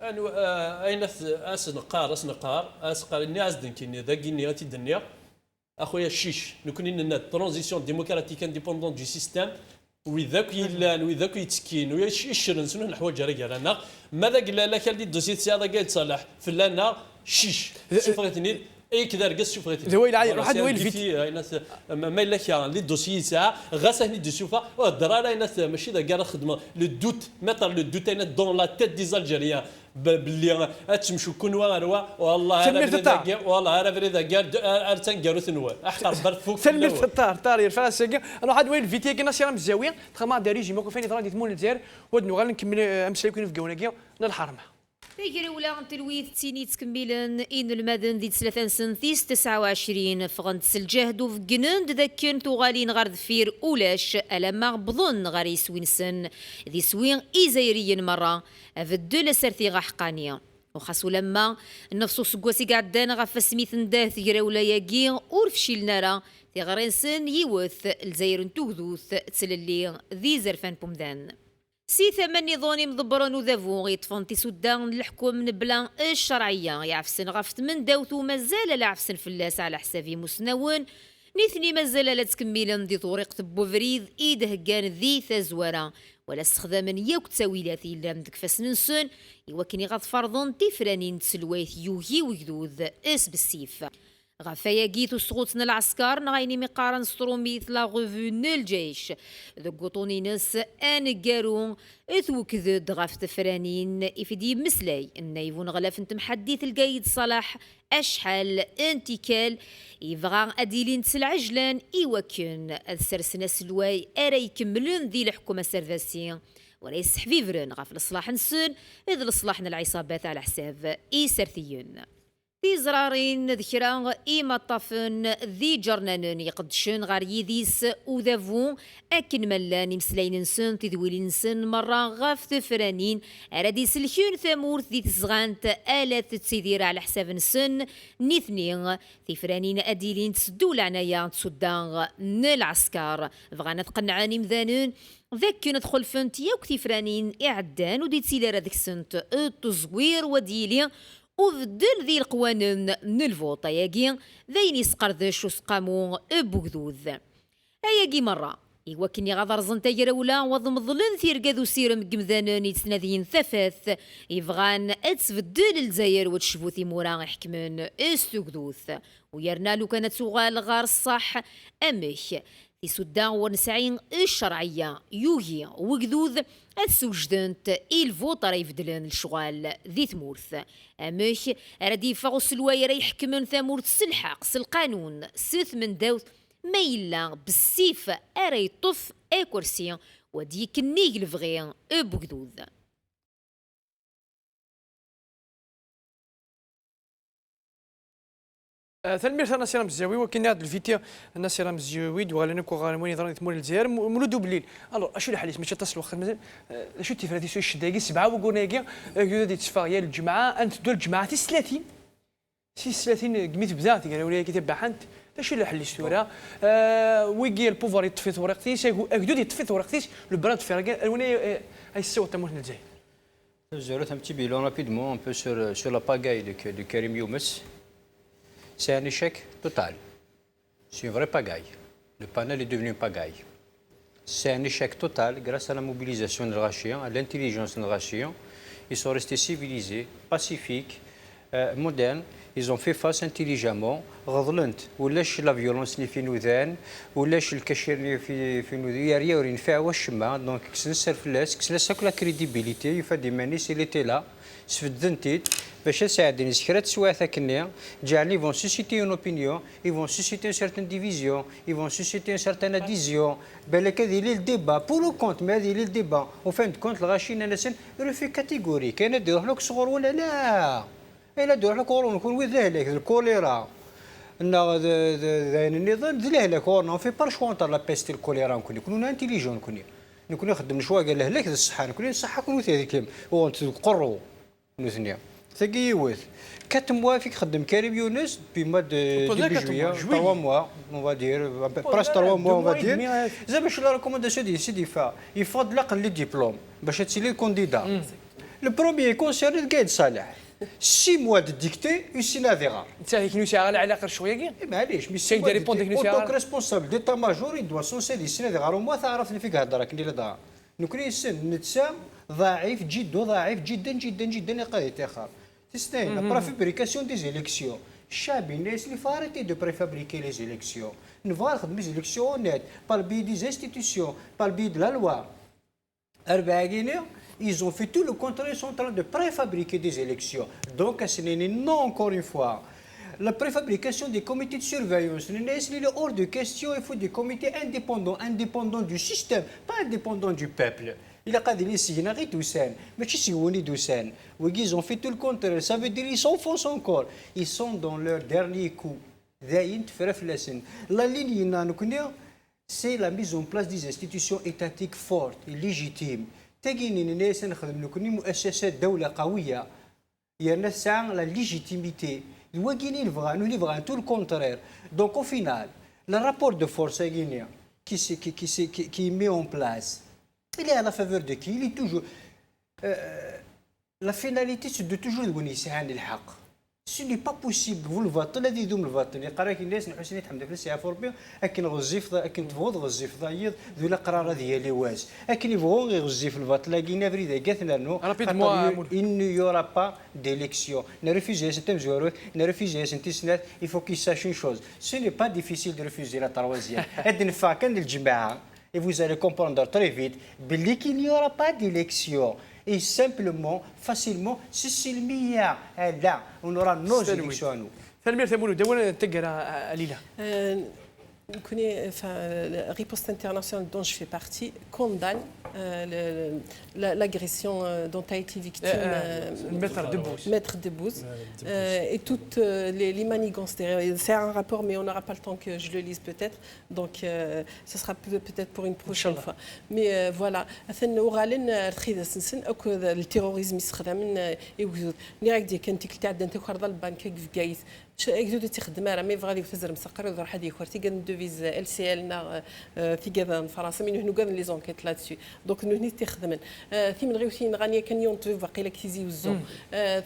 اين اسنقار اسقار اني ازدن كيني ذاكيني غاتي الدنيا اخويا الشيش نكون لنا ترانزيسيون ديموكراتيك انديبوندون دو سيستيم وذاك يلان وذاك يتسكين ويشرن سنو الحوايج رانا ماذا قال لك هذه الدوسي تاع قايد صالح فلانا شيش شوفيتني اي كذا رقص شوف غير ذوي العاي واحد وين الفيديو ما الا كان لي دوسيي ساعه غاس هني دي شوفا الدرارة الناس ماشي ذا كاع خدمه لو دوت ميتر لو دوت انا دون لا تيت دي الجيريان باللي تمشوا كون والله والله انا فريدا كاع ارتان كارو ثنوا احقر برد فوق سلمي الطار طار يرفع الساقه انا واحد وين الفيديو كنا سيرام الزاويه تخما داري جي موقف فين غادي تمون الجزائر ودنو غادي نكمل امس يكون في كوناكيا للحرمه تيجري ولا تلويث تيني تكملن إن المدن ذي 3 سنتيس 29 فغنت الجهد في جنند ذاك تغالين غير ذفير اولاش ألما بظن غير يسوينسن ذي سوين إيزايريين مرة أفدل سرتي غحقانية وخاصو لما نفسو سكواسي قعدان غف سميث نداه تيجري ولا ياكي ورفشي لنارا تيغرينسن يوث الزاير تغذوث تسللي ذي زرفان بومدان سي ثماني ظوني مضبرون وذافو غيطفون تيسودان الحكم من بلان الشرعية يعفسن غفت من داوثو مازال لعفسن فلاس على حسابي مسنون نيثني مازال لا تكملن ذي طريقة بوفريد إيده كان ذي ثزورة ولا استخداما يوك تساويلاتي إلا مدك فاسننسون يوكني غاد فرضن تفرانين تسلويث يوهي ويذوذ اس بالسيف غفايا جيتو سقوطنا العسكر نغايني مقارن ستروميث لا غوفو الجيش ذو قطونينس ان قارون اثوكذد غف تفرانين افدي مسلاي النايفون غلاف انت محديث القايد صلاح اشحال انتكال يبغى اديلين تسلعجلان ايوكن السرسنا سلواي ارا يكملون ذي الحكومه السيرفاسي وليس حفيفرن غف الاصلاح نسون اذ الاصلاحنا العصابات على حساب ايسرثيون في زرارين ذكران إيما طافن ذي جرنانون يقدشن غار يديس وذافون أكن ملان مسلاين نسن تذويل نسن مرة غاف تفرانين أرادي سلكون ثمورث ذي تسغانت آلات تسيدير على حساب نسن نيثنين تفرانين أديلين تسدو العناية تسدان العسكر فغانا تقنعاني مذانون ذاك ندخل فنت يوك تفرانين إعدان ودي تسيلر ذيك سنت التزوير وديلي وفدل ذي القوانين من الفوطة ياكي ذين يسقردش وسقامو بوكذوذ اياكي مرة إيوا كني غادر زنتا ولا وضمضلن ثيركاذو سيرم قمذانان يتسنادين ثفاث يفغان اتسفدل الجزائر وتشفو ثيمورا يحكمن استوكذوث ويرنا لو كانت سوغال غار الصح امك في سودان ونسعين الشرعية يوهي وكذوذ السوجدنت الفوطر يفدلن الشغال ذي ثمورث امك ردي فغس الواير يحكمن ثمورث سلحق القانون سث من داوث ما يلا بالسيف اري طف اي كرسي وديك النيل فغي بوكذوذ ثلمير انا سيرام الزاوي وكاين هذا الفيتيا انا سيرام الزاوي وغالنا كو غالموني ضرني تمول الجزائر مولودو بالليل الو اشو الحاليس ماشي تصل وقت مازال شو تيفراتي سو الشداقي 7 وقلنا كاع دي تصفاغيا الجمعه انت دول الجمعه 30 قميت بدات قال ولا كيتبع حنت اش اللي حل ستورا ويجي البوفوار يطفي ورقتيس اكدود يطفي ورقتيس لو براد فيرغا وين هاي السوق تموت الجزائر. Je reviens un petit bilan rapidement un peu sur la pagaille de Karim Youmes. C'est un échec total. C'est une vraie pagaille. Le panel est devenu une pagaille. C'est un échec total grâce à la mobilisation de Rachien, à l'intelligence de Rachien. Ils sont restés civilisés, pacifiques, modernes. Ils ont fait face intelligemment. غضلنت ولاش لا فيولونس اللي في نوذان ولاش الكاشير اللي في نوذان يا ورين فيها واش ما دونك كسنسر فلاس كسنسر كلا كريديبيليتي يفادي مانيس اللي تي لا سفدنتيت باش نساعدني سكرات سواثا كنيا جعلي فون سوسيتي اون اوبينيون اي فون سوسيتي ان سيرتان ديفيزيون اي فون سوسيتي ان سيرتان اديزيون بالك هذه لي الديبا بولو كونت ما هذه لي الديبا وفان كونت الغاشين ناسن رفي كاتيجوري كان ديروح لك صغور ولا لا الا ديروح لك كورونا نكون وذلك الكوليرا النظام ذلك كورونا في بار شو انتر لا بيست الكوليرا نكونوا انتيليجون نكون نخدم شويه قال له لك الصحه نكون الصحه كون ثاني هو تقروا نثنيا ثقي وث 4 mois فيك خدم كريم يونس بما دي جويا 3 mois on va dire presque 3 mois on va dire زعما شو لا ريكومونداسيون دي سيدي يفضل اقل لي ديبلوم باش تسيلي الكونديدا لو بروميير كونسيرن قايد صالح 6 mois de dictée UCNAVERA. انت هيك نوسي على علاقه شويه كاين معليش مي سي دي ريبوند نوسي على ريسبونسابل ديتا ماجور يدوا سونسي دي UCNAVERA وما تعرف اللي فيك هضره كندير لها نكون السن نتسام ضعيف جدا ضعيف جدا جدا جدا لقضيه اخر تستاهل لا بريفابريكاسيون دي زيليكسيون الشعب الناس اللي فارتي دو بريفابريكي لي زيليكسيون نفار نخدم زيليكسيون نت بار بي دي انستيتيوشن بار بي دو لا لوا 4 غينيا ils ont fait tout le contraire, ils sont en train de préfabriquer des élections. Donc, ce n'est non, encore une fois. La préfabrication des comités de surveillance, il est hors de question, il faut des comités indépendants du système, pas indépendants du peuple. Il a pas dit ici, il n'a rien d'Oussan, mais si on est d'Oussan, ils ont fait tout le contraire, ça veut dire qu'ils s'enfoncent encore. Ils sont dans leur dernier coup. La ligne, c'est la mise en place des institutions étatiques fortes et légitimes. تاقيني الناس نخدم لكم مؤسسات دولة قوية هي الناس لا ليجيتيميتي الواقيني اللي بغا تو الكونترير دونك او فينال le rapport de force guinéen qui met en place il est à la faveur de qui il est toujours la finalité c'est de toujours يسعى للحق Ce n'est pas possible. Vous le vote, la vie le vote. Les قراك الناس نحسن يتحمد في السياسة الأوروبية، لكن غزيف لكن تفوض غزيف ضايد ذو القرار ديالي واس. لكن يبغون غزيف الفوت لكن فريدة قالتنا إنه il n'y aura pas d'élection. Ne refusez cette mesure, ne refusez cette isnat. Il faut qu'ils sachent une chose. Ce n'est pas difficile de refuser la troisième. Et نفع كان الجماعة. Et vous allez comprendre très vite qu'il n'y aura pas d'élection. Et simplement, facilement, c'est Silmia. Là, on aura nos élections à nous. ثلمير ثمولو دون تقرا ليلى la riposte internationale dont je fais partie condamne l'agression dont a été victime Maître Debbouze et toutes les manigances derrière. C'est un rapport, mais on n'aura pas le temps que je le lise peut-être, donc ce sera peut-être pour une prochaine fois. Mais voilà, le terrorisme يستخدم يوجد نياك دي كانت كلتا عندنا تكرر البنك في جايز اكزود تخدم راه مي فغادي تزر مسقر وذر حد يكورتي كان دوفيز ال سي ال نا في كذا فرنسا من هنا كان لي زونكيت لاتسي دونك نو تخدمن في من غيوتين غانيه كان يوم باقي لك تيزي وزو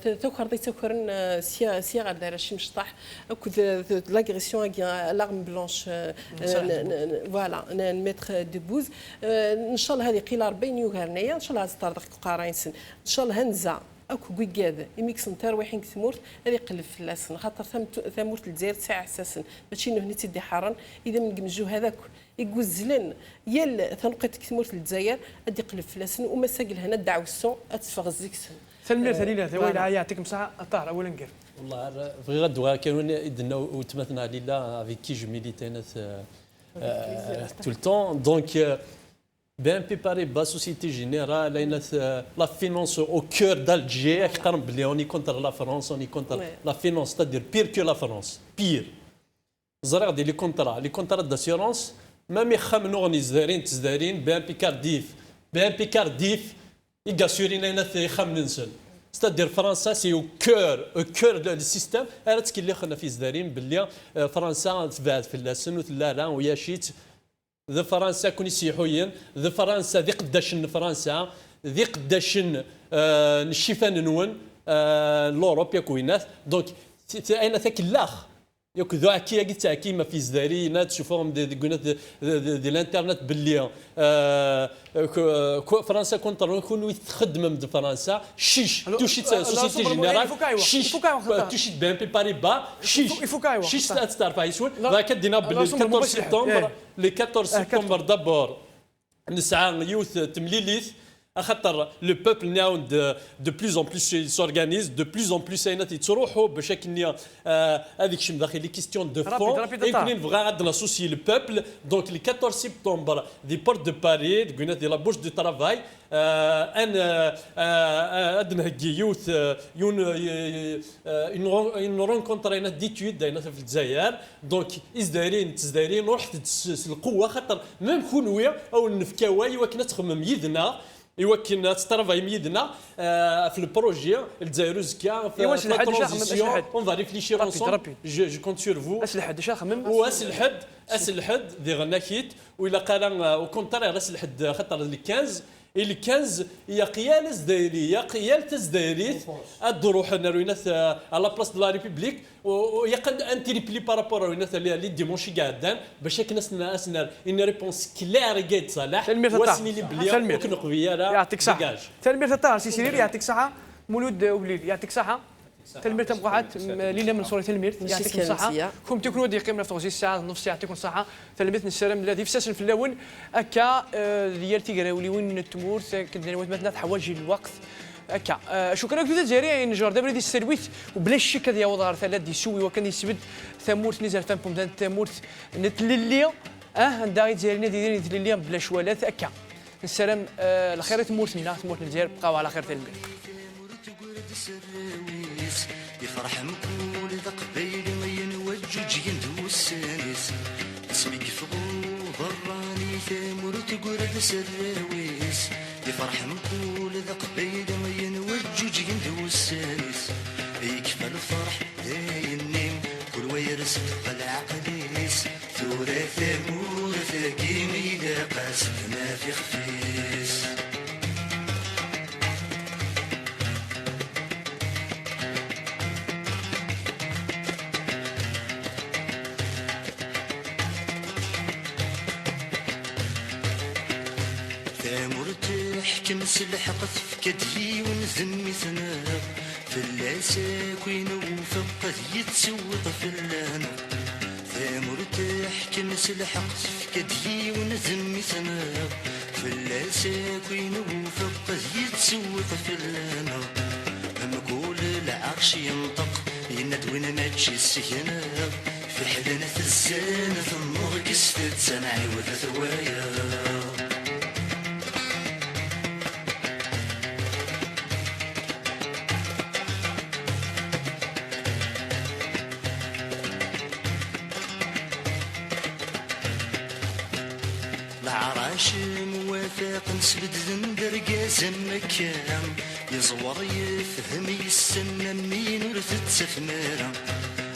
تكرر تكرن سيا غدا راه شي مشطح اكو لاغريسيون لارم بلانش فوالا ميتر دبوز ان شاء الله هذه قيل 40 يوم هرنايا ان شاء الله تطرق قراين سن ان شاء الله هنزا اكو كويكاد يميكسن ترويحين كثمورت هذه يقلب في اللسن خاطر ثمورت الجزائر ساعه اساسا ماشي انه هنا تدي حرا اذا من قمجو هذاك يقوزلن يال ثنقيت كثمورت الجزائر ادي يقلب في اللسن ومساقل هنا دعو السون اتفغ الزيكسن ثلمير ثليله ثويل يعطيكم ساعه الطاهر اولا نقر والله بغي غدوا كانوا يدنا وتمثلنا ليلا افيك كي جو ميليتينا tout le temps donc BNP Paribas, Société Générale, la finance au cœur d'Alger, on est contre la France, on est contre la finance, c'est-à-dire pire que la France, pire. Regardez les contrats d'assurance, même les خمنوا نزدارين تزدارين BNP Cardiff, ils assurent les خمنسن. C'est-à-dire France, c'est au cœur du système. Alors ce qu'il y a في زدارين باللي فرنسا تبعد في اللسن وتلالا وياشيت ذا فرنسا كون يسيحوين ذا فرنسا ذي قداش فرنسا ذي قداش الشيفان نون لوروب يكوينات دونك اين ذاك الاخ ياك ذو عكي قلت كيما في زداري تشوفهم دي الانترنت باللي فرنسا كون تخدم من فرنسا شيش توشيت سوسيتي جينيرال شيش توشيت بي ام بي باريبا شيش تعرف يسول ذاك دينا بال 14 سبتمبر لي 14 سبتمبر دابور نسعى يوث تمليليث خاطر لو بوبل ناو دو بلوز ان بلوس سورغانيز دو بلوز ان بلوس اينات يتروحوا باش كني هذيك شي داخل لي كيستيون دو فون يكونين بغا عاد ناسوسي لو بوبل دونك لي 14 سبتمبر دي بورت دو باري قلنا دي لا بوش دو ترافاي ان ادنهكي يوث اون رونكونتر اينات ديتود اينات في الجزائر دونك تزدارين ورحت القوه خاطر ميم كونوي او النفكاوي وكنا تخمم يدنا يوكلنا تسترافاي ميدنا في البروجي الجزائر زكا في لا ترانزيسيون اون فا ريفليشير اونسون جو كونت سور فو اسلحد اش خمم اسلحد دي غناكيت ولا قال او كونترير اسلحد خاطر لي 15 اللي 15 يا قيال زدايري يا قيال تزدايري الدروح نروينات على بلاص دو لا ريبوبليك ويقد انتريبلي بارابور روينات لي ديمونشي قاعدان باش كنا اسنا ان ريبونس كلير قايد صلاح واسني لي بلي كنقويه يعطيك صحه تلمير تطار سي سيرير يعطيك صحه مولود وليد يعطيك صحه تلمير تبقعات لينا من صورة تلمير يعطيكم الصحة كم تكونوا دي قيمة في ساعة نص يعطيكم الصحة تلميذ السلام الذي في ساسن في اللون أكا ديال تيقراولي وين التمور كنا مثلا حواجي الوقت أكا شكرا لك جاري نجار دابا دي السيرفيس وبلا الشك هذه وضع ثلاث دي سوي وكان يسبد ثمورت نزل فان بومدان ثمورت نتللي نداغي تزارينا ديالي نتللي بلا شوالات أكا السلام الخير تمورتنا تمورت الجزائر بقاو على خير تلميذ يفرح مكول ذا قبيل ما ينوجج يندو السانس اسمي كفغو ضراني ثامر تقرد سراويس يفرح مكول ذا قبيل ما ينوجج يندو السانس يكفى الفرح داي النيم كل ويرس العقليس ثورة ثامور ثاقيم إذا قاس ما في خفيس كمسلح قذف كدي ونذمي ثناء في اللاساك وينوفق قد يتسوط في اللانا مرتاح كمسلح قذف كدي ونذمي ثناء في اللاساك وينوفق قد يتسوط في اللانا مقول العرش ينطق يندوين ماتشي السكنة في حلنة الزانة ثم قصفت سمعي وثوايا موافق نسبد ذندر قاسم مكان يزور يفهم يستنى مين ورثت سفنارة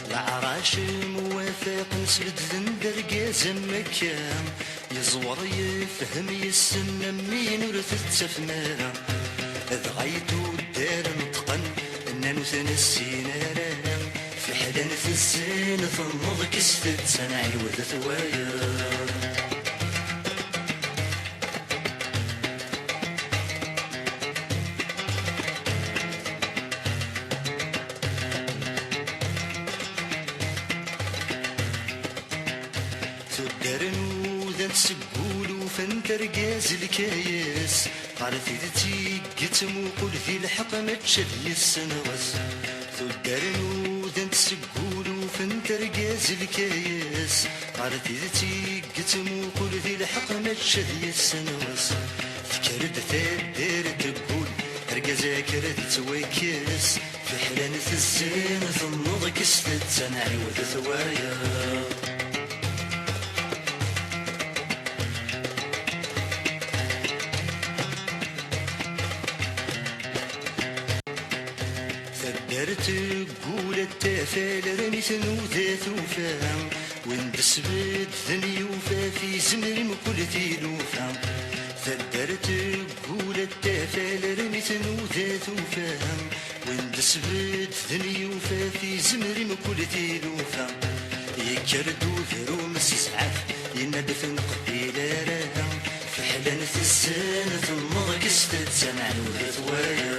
العراش موافق نسبد ذندر قاسم مكان يزور يفهم يستنى مين ورثت سفنارة ذغيتو الدار نطقن اننا نتنسينا في حدا في الزين ثم كستت سنعي وذثوايا ترقاز الكايس عرف ذاتي قتم وقول ذي الحق ما تشلي السنوس ثدار نوذا تسقول فنت رقاز الكايس عرفتي ذاتي قتمو كل ذي الحق ما تشذي السنوس فكرت دير تقول رقازا كرت تويكس في حلانة الزين ظنوض كستت سنعي وذثوايا ثبرت قول التافال رميت نوذات وفا وين بسبت ذنيوفا في زمر مكل ثيلوفا ثبرت قول التافال رميت نوذات وفا وين بسبت ذنيوفا في زمر مكل ثيلوفا يكردو ذرو مسسعف ينبث قبيل راها في حلانة السنة المضى كستت سمع نوذات وايا